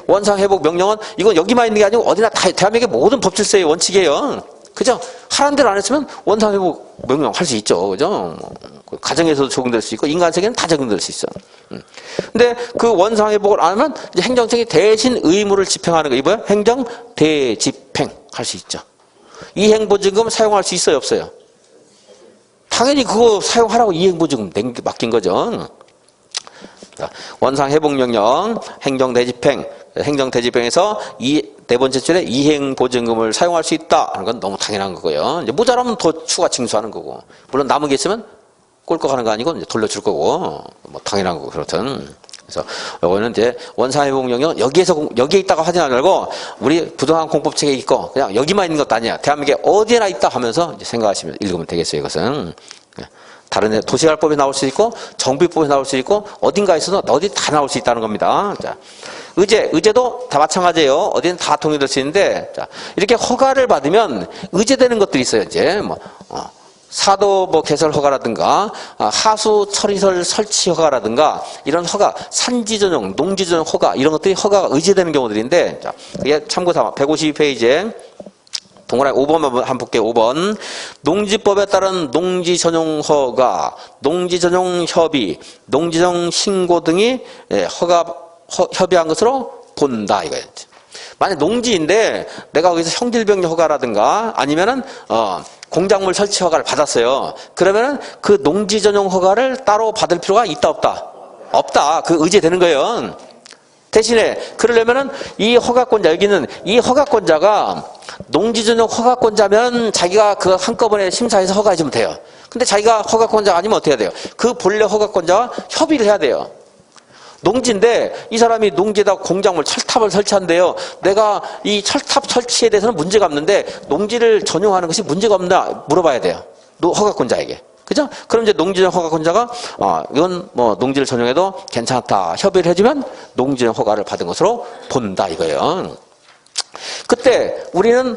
원상회복명령은 이건 여기만 있는 게 아니고 어디나 다 대한민국의 모든 법질서의 원칙이에요. 그죠? 하라는 대로 안 했으면 원상회복명령 할 수 있죠. 그죠? 가정에서도 적용될 수 있고 인간세계는 다 적용될 수 있어. 근데 그 원상회복을 안 하면 이제 행정청이 대신 의무를 집행하는 거. 이거야? 행정 대집행 할 수 있죠. 이행보증금 사용할 수 있어요, 없어요? 당연히 그거 사용하라고 이행보증금 맡긴 거죠. 원상회복명령, 행정대집행, 행정대집행에서 네 번째 줄에 이행보증금을 사용할 수 있다 하는 건 너무 당연한 거고요. 이제 모자라면 더 추가 징수하는 거고, 물론 남은 게 있으면 꼴꺽하는 거 아니고 이제 돌려줄 거고, 뭐 당연한 거고 그렇든. 그래서 요거는 이제 원상회복명령은 여기에 있다가 하지 말고 우리 부동산 공법책에 있고 그냥 여기만 있는 것도 아니야. 대한민국에 어디에나 있다 하면서 이제 생각하시면 읽으면 되겠어요. 이것은 다른 도시개발법에 나올 수 있고 정비법에 나올 수 있고 어딘가에서도 어디 다 나올 수 있다는 겁니다. 자, 의제도 다 마찬가지예요. 어디는 다 통일될 수 있는데, 자, 이렇게 허가를 받으면 의제되는 것들이 있어요. 이제 사도 개설 허가라든가 하수 처리설 설치 허가라든가 이런 허가, 산지 전용, 농지 전용 허가 이런 것들이 허가가 의제되는 경우들인데, 자, 이게 참고삼아 152페이지에 동그라미 5번만 한번 볼게요. 5번. 농지법에 따른 농지 전용 허가, 농지 전용 협의, 농지 전용 신고 등이 협의한 것으로 본다 이거예요. 만약 농지인데 내가 거기서 형질병력 허가라든가 아니면은 공작물 설치 허가를 받았어요. 그러면은 그 농지 전용 허가를 따로 받을 필요가 있다 없다? 없다. 그 의제되는 거예요. 대신에 그러려면은 이 허가권자, 여기는 이 허가권자가 농지 전용 허가권자면 자기가 그 한꺼번에 심사해서 허가해주면 돼요. 근데 자기가 허가권자가 아니면 어떻게 해야 돼요? 그 본래 허가권자와 협의를 해야 돼요. 농지인데 이 사람이 농지에다 공작물 철탑을 설치한대요. 내가 이 철탑 설치에 대해서는 문제가 없는데 농지를 전용하는 것이 문제가 없나 물어봐야 돼요. 허가권자에게. 그죠? 그럼 이제 농지전 허가권자가 이건 농지를 전용해도 괜찮다 협의를 해주면 농지전 허가를 받은 것으로 본다 이거예요. 그때 우리는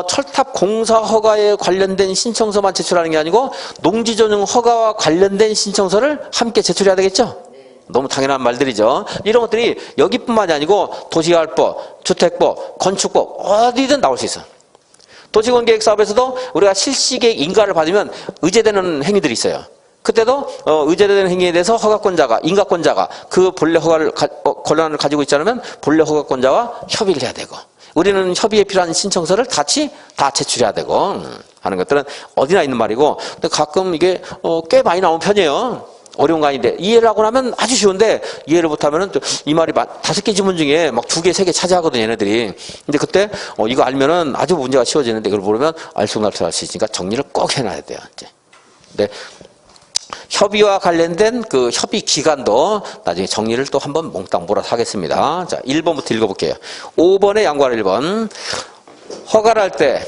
철탑 공사 허가에 관련된 신청서만 제출하는 게 아니고 농지 전용 허가와 관련된 신청서를 함께 제출해야 되겠죠? 너무 당연한 말들이죠. 이런 것들이 여기뿐만이 아니고 도시개발법, 주택법, 건축법 어디든 나올 수 있어. 도시건계획사업에서도 우리가 실시계획 인가를 받으면 의제되는 행위들이 있어요. 그때도 의제되는 행위에 대해서 허가권자가, 인가권자가 그 본래 허가를 권한을 가지고 있지 않으면 본래 허가권자와 협의를 해야 되고, 우리는 협의에 필요한 신청서를 같이 다 제출해야 되고 하는 것들은 어디나 있는 말이고, 근데 가끔 이게 꽤 많이 나온 편이에요. 어려운 거 아닌데 이해를 하고 나면 아주 쉬운데 이해를 못하면은 이 말이 5개 지문 중에 막 2개, 3개 차지하거든 얘네들이. 근데 그때 이거 알면은 아주 문제가 쉬워지는데 이걸 모르면 알쏭달쏭할 수 있으니까 정리를 꼭 해놔야 돼요. 이제. 근데 협의와 관련된 그 협의 기간도 나중에 정리를 또 한번 몽땅 몰아서 하겠습니다. 자, 1번부터 읽어볼게요. 5번의 양관 1번. 허가를 할 때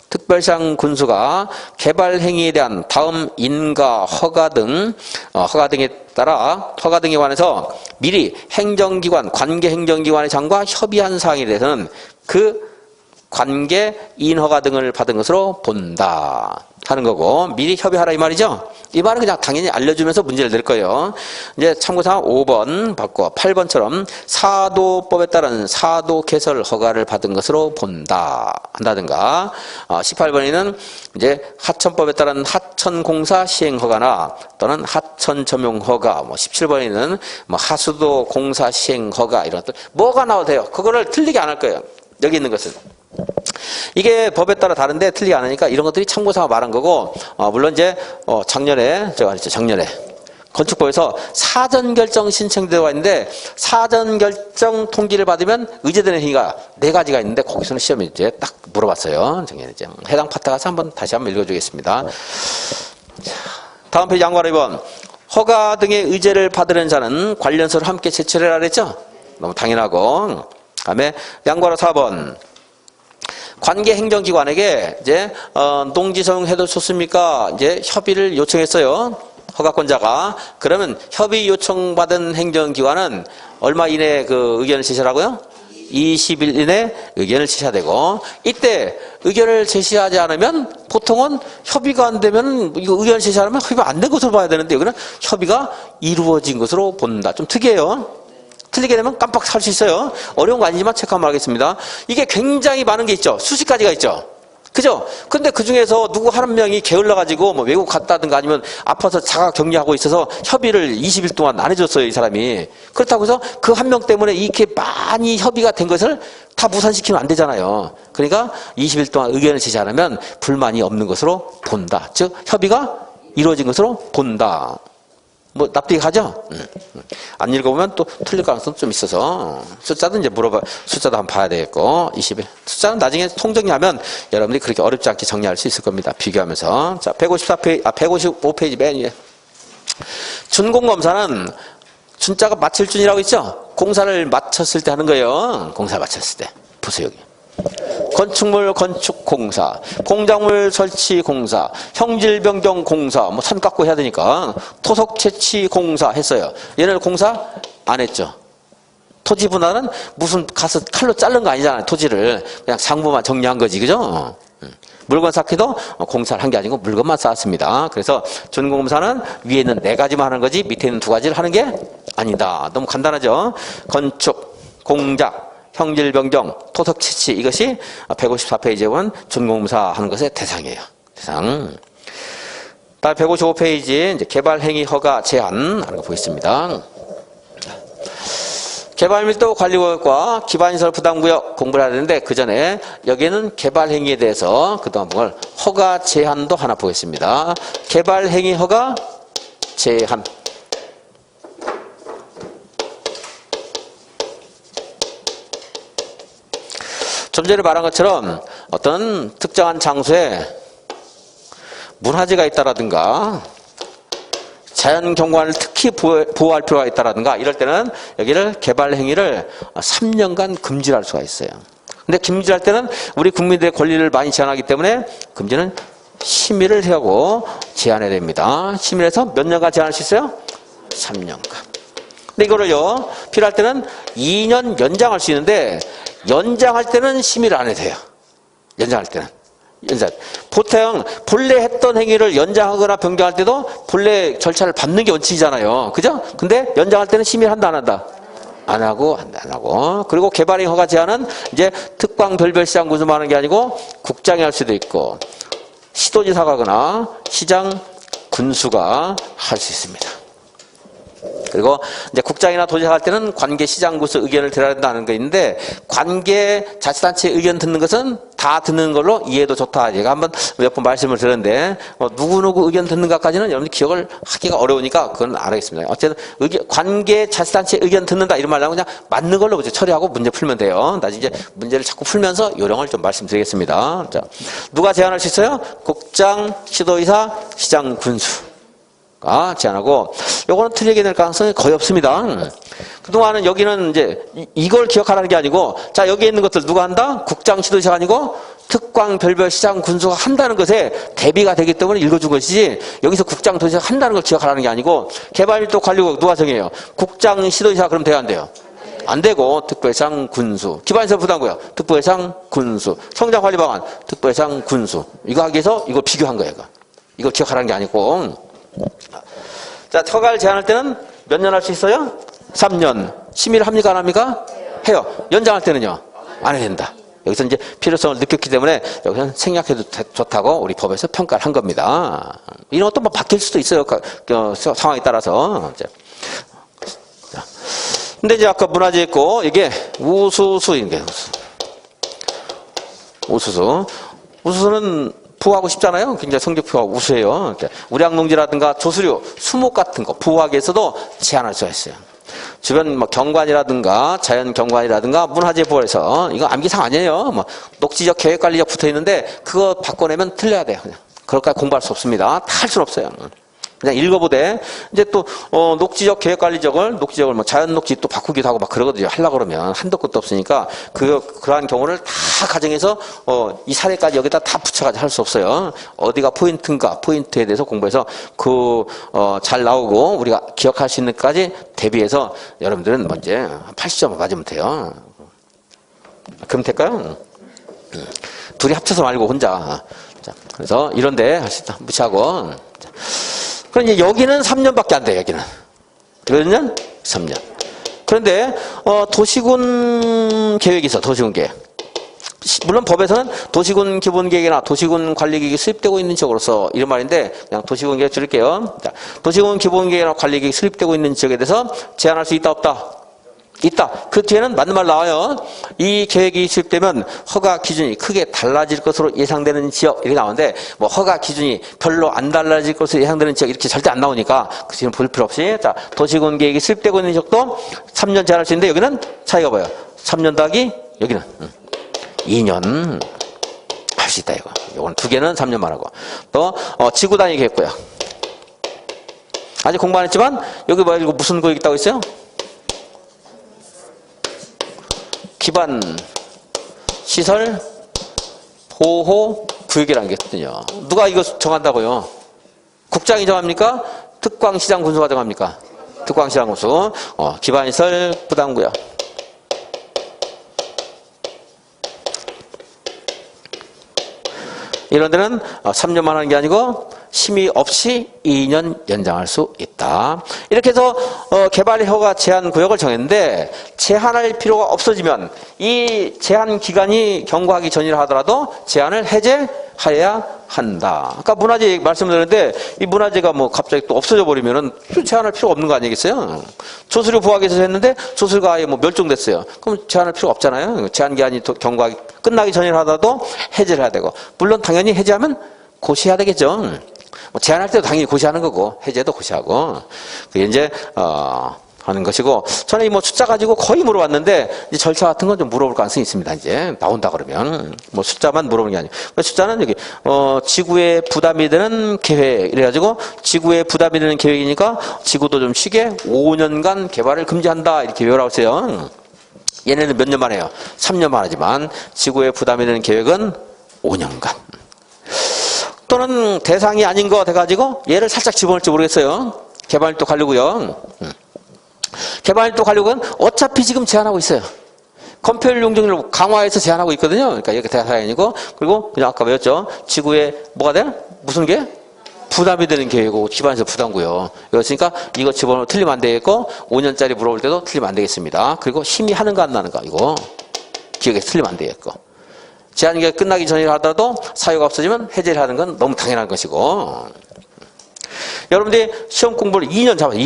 특별시장 군수가 개발 행위에 대한 다음 인가, 허가 등에 따라 허가 등에 관해서 미리 행정기관, 관계 행정기관의 장과 협의한 사항에 대해서는 그 관계 인허가 등을 받은 것으로 본다 하는 거고, 미리 협의하라 이 말이죠. 이 말은 그냥 당연히 알려주면서 문제를 낼 거예요. 이제 참고사항 5번 바꿔 8번처럼 사도법에 따른 사도 개설 허가를 받은 것으로 본다 한다든가, 18번에는 이제 하천법에 따른 하천공사 시행 허가나 또는 하천 점용 허가, 17번에는 하수도 공사 시행 허가 이런 것들 뭐가 나와도 돼요. 그거를 틀리게 안 할 거예요. 여기 있는 것은. 이게 법에 따라 다른데 틀리지 않으니까 이런 것들이 참고사항 말한 거고, 물론 이제 작년에 건축법에서 사전결정 신청되어 있는데 사전결정 통지를 받으면 의제되는 행위가 4가지가 있는데 거기서는 시험에 이제 딱 물어봤어요. 작년에 이제 해당 파트 가서 다시 한번 읽어주겠습니다. 다음 페이지 양관 2번. 허가 등의 의제를 받으려는 자는 관련서를 함께 제출해라 그랬죠? 너무 당연하고. 다음에 양관어 4번. 관계 행정기관에게 이제 농지 사용해도 좋습니까? 이제 협의를 요청했어요. 허가권자가. 그러면 협의 요청받은 행정기관은 얼마 이내에 그 의견을 제시하라고요? 20일 이내 의견을 제시해야 되고, 이때 의견을 제시하지 않으면 보통은 협의가 안 되면 이거 의견을 제시하면 협의가 안 된 것으로 봐야 되는데, 여기는 협의가 이루어진 것으로 본다. 좀 특이해요. 틀리게 되면 깜빡 살 수 있어요. 어려운 거 아니지만 체크 한번 하겠습니다. 이게 굉장히 많은 게 있죠. 수십 가지가 있죠. 그죠? 근데 그 중에서 누구 한 명이 게을러가지고 뭐 외국 갔다든가 아니면 아파서 자가 격리하고 있어서 협의를 20일 동안 안 해줬어요, 이 사람이. 그렇다고 해서 그 한 명 때문에 이렇게 많이 협의가 된 것을 다 무산시키면 안 되잖아요. 그러니까 20일 동안 의견을 제시 안 하면 불만이 없는 것으로 본다. 즉, 협의가 이루어진 것으로 본다. 뭐 납득이 가죠? 안 읽어보면 또 틀릴 가능성도 좀 있어서 숫자도 이제 숫자도 한번 봐야 되겠고 20일 숫자는 나중에 통정리하면 여러분들이 그렇게 어렵지 않게 정리할 수 있을 겁니다. 비교하면서. 자, 155페이지 맨 위에 준공검사는 준자가 마칠 준이라고 있죠? 공사를 마쳤을 때 하는 거예요. 공사 마쳤을 때. 보세요, 여기. 건축물 건축공사, 공작물 설치공사, 형질변경공사, 뭐 산 깎고 해야 되니까 토속 채취공사 했어요. 얘네는 공사 안 했죠. 토지 분할은 무슨 가서 칼로 자른 거 아니잖아요. 토지를 그냥 상부만 정리한 거지, 그죠? 물건 쌓기도 공사를 한 게 아니고 물건만 쌓았습니다. 그래서 준공검사는 위에 있는 4가지만 하는 거지 밑에 있는 2가지를 하는 게 아니다. 너무 간단하죠? 건축, 공작, 형질변경, 토속채취, 이것이 154페이지에 보면 준공검사 하는 것의 대상이에요. 대상. 다음 155페이지 이제 개발행위 허가 제한 하는 거 보겠습니다. 개발밀도 관리구역과 기반시설 부담구역 공부를 해야 되는데 그 전에 여기는 개발행위에 대해서 그동안 뭘 허가 제한도 하나 보겠습니다. 개발행위 허가 제한. 좀 전에 말한 것처럼 어떤 특정한 장소에 문화재가 있다라든가 자연경관을 특히 보호할 필요가 있다라든가 이럴 때는 여기를 개발행위를 3년간 금지할 수가 있어요. 근데 금지할 때는 우리 국민들의 권리를 많이 제한하기 때문에 금지는 심의를 하고 제한해야 됩니다. 심의를 해서 몇 년간 제한할 수 있어요? 3년간. 근데 이거를요, 필요할 때는 2년 연장할 수 있는데 연장할 때는 심의를 안 해도 돼요. 연장할 때는. 보통 본래 했던 행위를 연장하거나 변경할 때도 본래 절차를 밟는 게 원칙이잖아요. 그죠? 근데 연장할 때는 심의를 한다, 안 한다? 안 하고. 그리고 개발행위 허가 제한은 이제 특광 별별 시장 군수만 하는 게 아니고 국장이 할 수도 있고 시도지사가 하거나 시장 군수가 할 수 있습니다. 그리고 이제 국장이나 도지사 할 때는 관계 시장군수 의견을 들어야 된다는 거 있는데 관계 자치단체 의견 듣는 것은 다 듣는 걸로 이해도 좋다. 제가 한번 몇 번 말씀을 드렸는데 누구누구 의견 듣는가까지는 여러분들 기억을 하기가 어려우니까 그건 안 하겠습니다. 어쨌든 관계 자치단체 의견 듣는다 이런 말하고 그냥 맞는 걸로 처리하고 문제 풀면 돼요. 나중에 이제 문제를 자꾸 풀면서 요령을 좀 말씀드리겠습니다. 자, 누가 제안할 수 있어요? 국장, 시도의사, 시장 군수. 제안하고 요거는 틀리게 될 가능성이 거의 없습니다. 그동안은 여기는 이제 이걸 기억하라는 게 아니고 자 여기에 있는 것들 누가 한다? 국장 시도지사가 아니고 특광 별별 시장 군수가 한다는 것에 대비가 되기 때문에 읽어준 것이지 여기서 국장 도지사가 한다는 걸 기억하라는 게 아니고 개발밀도 관리구역 누가 정해요? 국장 시도지사 그럼 돼요 안 돼요? 안 되고 특별시장 군수, 기반시설 부담구역 특별시장 군수, 성장관리방안 특별시장 군수 이거 하기 위해서 이거 비교한 거예요. 이거 기억하라는 게 아니고 자, 허가를 제한할 때는 몇 년 할 수 있어요? 3년. 심의를 합니까? 안 합니까? 해요. 연장할 때는요? 안 해야 된다. 여기서 이제 필요성을 느꼈기 때문에 여기서는 생략해도 좋다고 우리 법에서 평가를 한 겁니다. 이런 것도 뭐 바뀔 수도 있어요. 상황에 따라서. 근데 이제 아까 문화재 있고 이게 우수수인 게 우수수는 보호하고 싶잖아요. 굉장히 성적표가 우수해요. 우량농지라든가 조수류, 수목 같은 거 보호하기 위해서도 제한할 수가 있어요. 주변 뭐 경관이라든가 자연 경관이라든가 문화재 보호해서 이거 암기상 아니에요. 뭐 녹지적 계획관리적 붙어 있는데 그거 바꿔내면 틀려야 돼요. 그냥 그럴까 공부할 수 없습니다. 다 할 수는 없어요. 그냥 읽어보되, 이제 또, 녹지적 계획관리적을 뭐 자연 녹지 또 바꾸기도 하고 막 그러거든요. 하려고 그러면. 한도 끝도 없으니까, 그러한 경우를 다 가정해서, 이 사례까지 여기다 다 붙여가지고 할 수 없어요. 어디가 포인트인가, 포인트에 대해서 공부해서 잘 나오고, 우리가 기억할 수 있는까지 대비해서 여러분들은 먼저 80점 맞으면 돼요. 그럼 될까요? 둘이 합쳐서 말고 혼자. 자, 그래서 이런데 무시하고. 그럼 이제 여기는 3년밖에 안 돼, 여기는. 몇 년? 3년. 그런데, 도시군 계획이 있어, 도시군 계획. 물론 법에서는 도시군 기본계획이나 도시군 관리계획이 수립되고 있는 지역으로서 이런 말인데, 그냥 도시군 계획 줄일게요. 자, 도시군 기본계획이나 관리계획이 수립되고 있는 지역에 대해서 제한할 수 있다, 없다? 있다. 그 뒤에는 맞는 말 나와요. 이 계획이 수립되면 허가 기준이 크게 달라질 것으로 예상되는 지역 이렇게 나오는데 뭐 허가 기준이 별로 안 달라질 것으로 예상되는 지역 이렇게 절대 안 나오니까 그 지금 볼 필요 없이 자 도시군 계획이 수립되고 있는 지역도 3년 제한할 수 있는데 여기는 차이가 뭐예요? 3년 더하기 여기는 2년 할 수 있다 이거. 요건 두 개는 3년만 하고 또 지구 단위 계획고요. 아직 공부 안 했지만 여기 뭐 이거 무슨 구역 있다고 했어요? 기반 시설 보호 구역이라는 게 있거든요. 누가 이거 정한다고요? 국장이 정합니까? 특광시장 군수가 정합니까? 특광시장 군수. 기반 시설 부담구역. 이런 데는 3년만 하는 게 아니고 심의 없이 2년 연장할 수 있다. 이렇게 해서 개발 허가 제한 구역을 정했는데 제한할 필요가 없어지면 이 제한 기간이 경과하기 전이라 하더라도 제한을 해제해야 한다. 아까 문화재 말씀드렸는데 이 문화재가 뭐 갑자기 또 없어져 버리면은 제한할 필요가 없는 거 아니겠어요? 조수료 부하기에서 했는데 조수가 아예 뭐 멸종됐어요. 그럼 제한할 필요가 없잖아요. 제한 기한이 경과하기 끝나기 전이라 하더라도 해제를 해야 되고 물론 당연히 해제하면 고시해야 되겠죠. 뭐 제한할 때도 당연히 고시하는 거고 해제도 고시하고 그게 이제 하는 것이고 저는 뭐 숫자 가지고 거의 물어봤는데 이제 절차 같은 건 좀 물어볼 가능성이 있습니다. 이제 나온다 그러면 뭐 숫자만 물어보는 게 아니고 숫자는 여기 지구에 부담이 되는 계획 이래가지고 지구에 부담이 되는 계획이니까 지구도 좀 쉬게 5년간 개발을 금지한다 이렇게 외우라고 했어요. 얘네는 몇 년만 해요? 3년만 하지만 지구에 부담이 되는 계획은 5년간. 또는 대상이 아닌 거 돼가지고 얘를 살짝 집어넣을지 모르겠어요. 개발도 관리고요. 개발도 관리고는 어차피 지금 제한하고 있어요. 건폐율 용적률을 강화해서 제한하고 있거든요. 그러니까 여기 대상이 아니고 그리고 그냥 아까 배웠죠. 지구에 뭐가 돼? 무슨 게? 부담이 되는 계획이고 기반에서 부담고요. 그렇으니까 이거 집어넣으면 틀리면 안 되겠고 5년짜리 물어볼 때도 틀리면 안 되겠습니다. 그리고 심의하는가 안 나는가 이거 기억에 틀리면 안 되겠고 제한기가 끝나기 전이라 하더라도 사유가 없어지면 해제를 하는 건 너무 당연한 것이고 여러분들이 시험 공부를 2년 잡아요.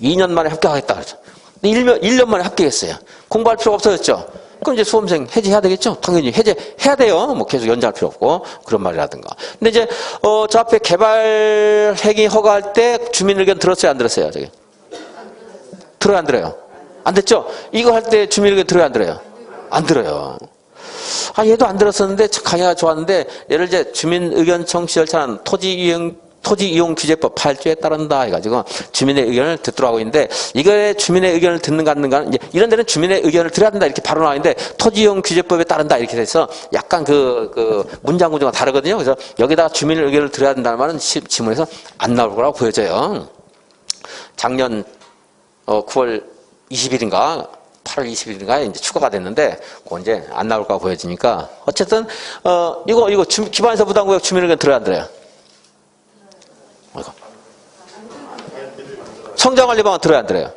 2년 만에 합격하겠다 그러죠. 1년 만에 합격했어요. 공부할 필요가 없어졌죠. 그럼 이제 수험생 해제해야 되겠죠. 당연히 해제해야 돼요. 뭐 계속 연장할 필요 없고 그런 말이라든가. 근데 이제 저 앞에 개발 행위 허가할 때 주민 의견 들었어요? 안 들었어요? 저기 들어요? 안 들어요? 안 됐죠? 이거 할 때 주민 의견 들어요? 안 들어요? 안 들어요. 얘도 안 들었었는데 강의가 좋았는데 얘를 이제 주민 의견 청취 절차는 토지 이용 규제법 8조에 따른다 해가지고 주민의 의견을 듣도록 하고 있는데 이거에 주민의 의견을 듣는가 안 듣는가 이제 이런 데는 주민의 의견을 들어야 된다 이렇게 바로 나와 있는데 토지 이용 규제법에 따른다 이렇게 돼서 약간 그 문장 구조가 다르거든요. 그래서 여기다가 주민의 의견을 들어야 된다는 말은 지문에서 안 나올 거라고 보여져요. 작년 9월 20일인가 8월 20일인가에 이제 추가가 됐는데, 그거 이제 안 나올 거가 보여지니까. 어쨌든, 이거 기반에서 부담구역 주민 의견 들어야 안 들어요? 성장관리방은 들어야 안 들어요?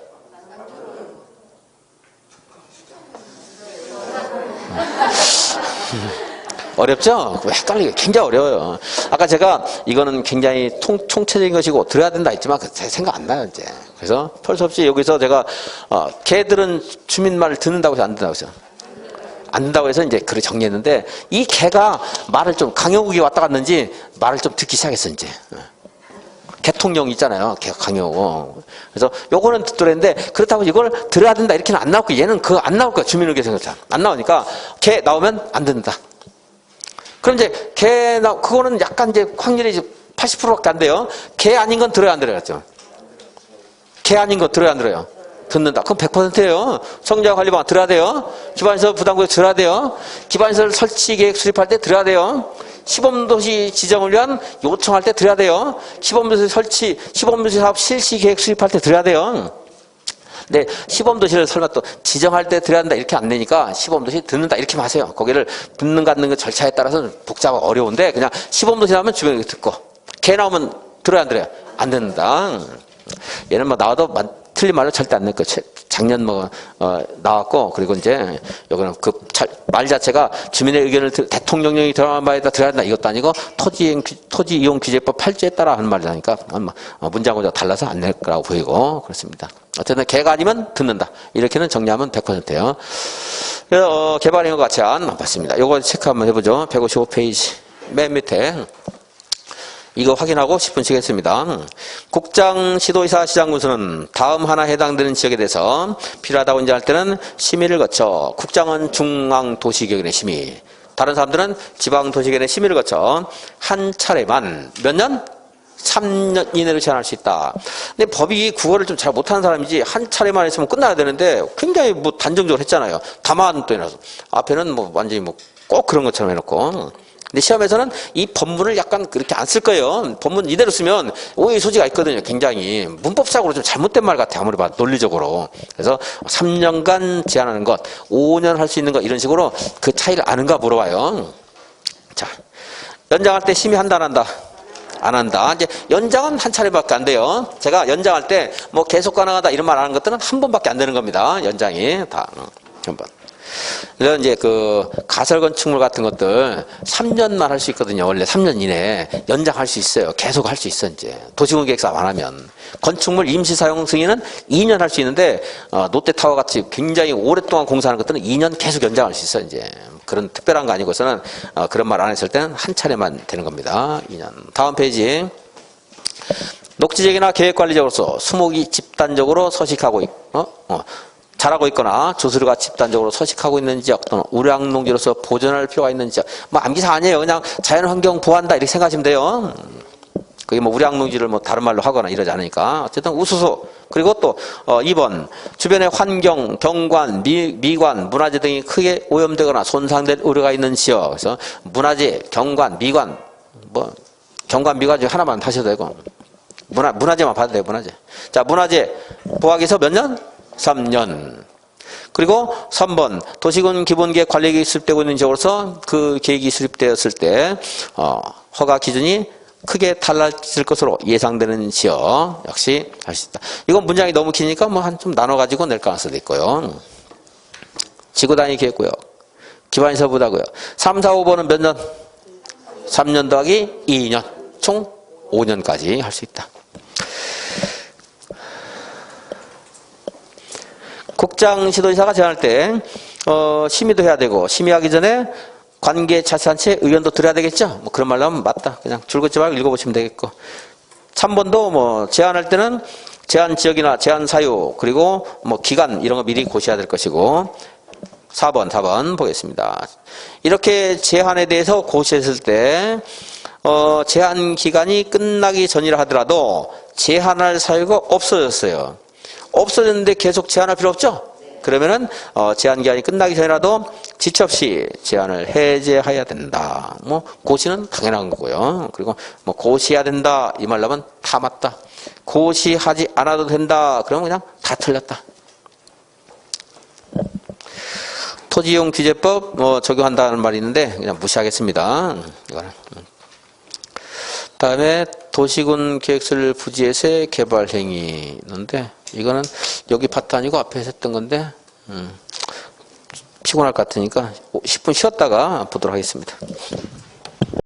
어렵죠? 헷갈리게 굉장히 어려워요. 아까 제가 이거는 굉장히 총체적인 것이고 들어야 된다 했지만 제 생각 안 나요, 이제. 그래서 펄 수 없이 여기서 제가 개들은 주민 말을 듣는다고 해서 안 듣는다고 했어요. 안 듣는다고 해서 이제 글을 정리했는데 이 개가 말을 좀 강요국이 왔다 갔는지 말을 좀 듣기 시작했어, 이제. 개통령 있잖아요. 개가 강요. 그래서 요거는 듣더랬는데 그렇다고 이걸 들어야 된다 이렇게는 안 나올 거야. 얘는 그거 안 나올 거야. 주민의견 생각 안 나오니까 개 나오면 안 듣는다. 그럼 이제 그거는 약간 이제 확률이 이제 80%밖에 안 돼요. 개 아닌 건 들어야 안 들어요. 개 아닌 거 들어야 안 들어요. 듣는다. 그럼 100%예요. 성장 관리 방안 들어야 돼요. 기반시설 부담구역 들어야 돼요. 기반시설 설치 계획 수립할 때 들어야 돼요. 시범도시 지정을 위한 요청할 때 들어야 돼요. 시범도시 설치, 시범도시 사업 실시 계획 수립할 때 들어야 돼요. 근데 시범도시를 설마 또 지정할 때 들어야 한다 이렇게 안 되니까 시범도시 듣는다 이렇게 마세요. 거기를 듣는 갖는 그 절차에 따라서는 복잡하고 어려운데 그냥 시범도시 나오면 주변에 듣고 개 나오면 들어야 안 들어요? 안 듣는다. 얘는 뭐 나와도 틀린 말로 절대 안 낼 거예요. 작년 나왔고, 그리고 이제, 여기는 말 자체가 주민의 의견을 대통령령이 들어간 바에다 들어야 한다. 이것도 아니고, 토지 이용 규제법 8조에 따라 하는 말이라니까, 문장과 달라서 안 낼 거라고 보이고, 그렇습니다. 어쨌든, 개가 아니면 듣는다. 이렇게는 정리하면 100%예요. 그래서, 개발행위 같이 안 봤습니다. 요거 체크 한번 해보죠. 155페이지. 맨 밑에. 이거 확인하고 10분씩 했습니다. 국장, 시도의사, 시장군수는 다음 하나 해당되는 지역에 대해서 필요하다고 인정할 때는 심의를 거쳐 국장은 중앙도시계획의 심의, 다른 사람들은 지방도시계획의 심의를 거쳐 한 차례만 몇 년? 3년 이내로 제한할 수 있다. 근데 법이 국어를 좀 잘 못하는 사람이지 한 차례만 했으면 끝나야 되는데 굉장히 뭐 단정적으로 했잖아요. 다만 또 해놔서 앞에는 뭐 완전히 뭐 꼭 그런 것처럼 해놓고. 근데 시험에서는 이 법문을 약간 그렇게 안 쓸 거예요. 법문 이대로 쓰면 오해의 소지가 있거든요. 굉장히 문법상으로 좀 잘못된 말 같아요. 아무리 봐도 논리적으로. 그래서 3년간 제한하는 것, 5년 할 수 있는 것 이런 식으로 그 차이를 아는가 물어봐요. 자, 연장할 때 심의한다 안 한다? 안 한다. 이제 연장은 한 차례밖에 안 돼요. 제가 연장할 때 뭐 계속 가능하다 이런 말 하는 것들은 한 번밖에 안 되는 겁니다. 연장이 다 한 번. 이런 이제 그 가설 건축물 같은 것들 3년만 할 수 있거든요. 원래 3년 이내에 연장할 수 있어요. 계속 할 수 있어 이제 도시군 계획사업 안 하면. 건축물 임시 사용 승인은 2년 할 수 있는데 롯데타워 같이 굉장히 오랫동안 공사하는 것들은 2년 계속 연장할 수 있어 이제. 그런 특별한 거 아니고서는 그런 말 안 했을 때는 한 차례만 되는 겁니다. 2년. 다음 페이지. 녹지적이나 계획관리적으로서 수목이 집단적으로 서식하고 자라고 있거나 조수류가 집단적으로 서식하고 있는 지역 또는 우량농지로서 보존할 필요가 있는 지역. 뭐 암기사 아니에요. 그냥 자연환경 보호한다 이렇게 생각하시면 돼요. 그게 뭐 우량농지를 뭐 다른 말로 하거나 이러지 않으니까. 어쨌든 우수소. 그리고 또 2번 주변의 환경, 경관, 미관, 문화재 등이 크게 오염되거나 손상될 우려가 있는 지역. 그래서 문화재, 경관, 미관 뭐 경관, 미관 중에 하나만 하셔도 되고 문화재만 봐도 돼요. 문화재. 자, 문화재 보호하기 위해서 몇 년? 3년. 그리고 3번 도시군 기본계획 관리계획이 수립되고 있는 지역으로서 그 계획이 수립되었을 때 허가 기준이 크게 달라질 것으로 예상되는 지역 역시 할 수 있다. 이건 문장이 너무 기니까 뭐 한 좀 나눠가지고 낼 가능성도 있고요. 지구단위 계획구역, 기반시설 부담구역. 3, 4, 5번은 몇 년? 3년 더하기 2년. 총 5년까지 할 수 있다. 국장 시도지사가 제안할 때 심의도 해야 되고 심의하기 전에 관계 자치단체 의견도 들어야 되겠죠. 뭐 그런 말로 하면 맞다. 그냥 줄긋지 말고 읽어보시면 되겠고. 3번도 뭐 제안할 때는 제안 지역이나 제안 사유 그리고 뭐 기간 이런 거 미리 고셔야 될 것이고. 4번 보겠습니다. 이렇게 제한에 대해서 고시했을 때 제한 기간이 끝나기 전이라 하더라도 제한할 사유가 없어졌어요. 없어졌는데 계속 제한할 필요 없죠? 그러면은 제한 기한이 끝나기 전이라도 지체 없이 제한을 해제해야 된다. 뭐 고시는 당연한 거고요. 그리고 뭐 고시해야 된다 이 말 나면 다 맞다. 고시하지 않아도 된다. 그러면 그냥 다 틀렸다. 토지이용 규제법 적용한다는 말이 있는데 그냥 무시하겠습니다. 이거는. 다음에 도시군 계획설 부지에서의 개발 행위 있는데 이거는 여기 파트 아니고 앞에 했던 건데 피곤할 것 같으니까 10분 쉬었다가 보도록 하겠습니다.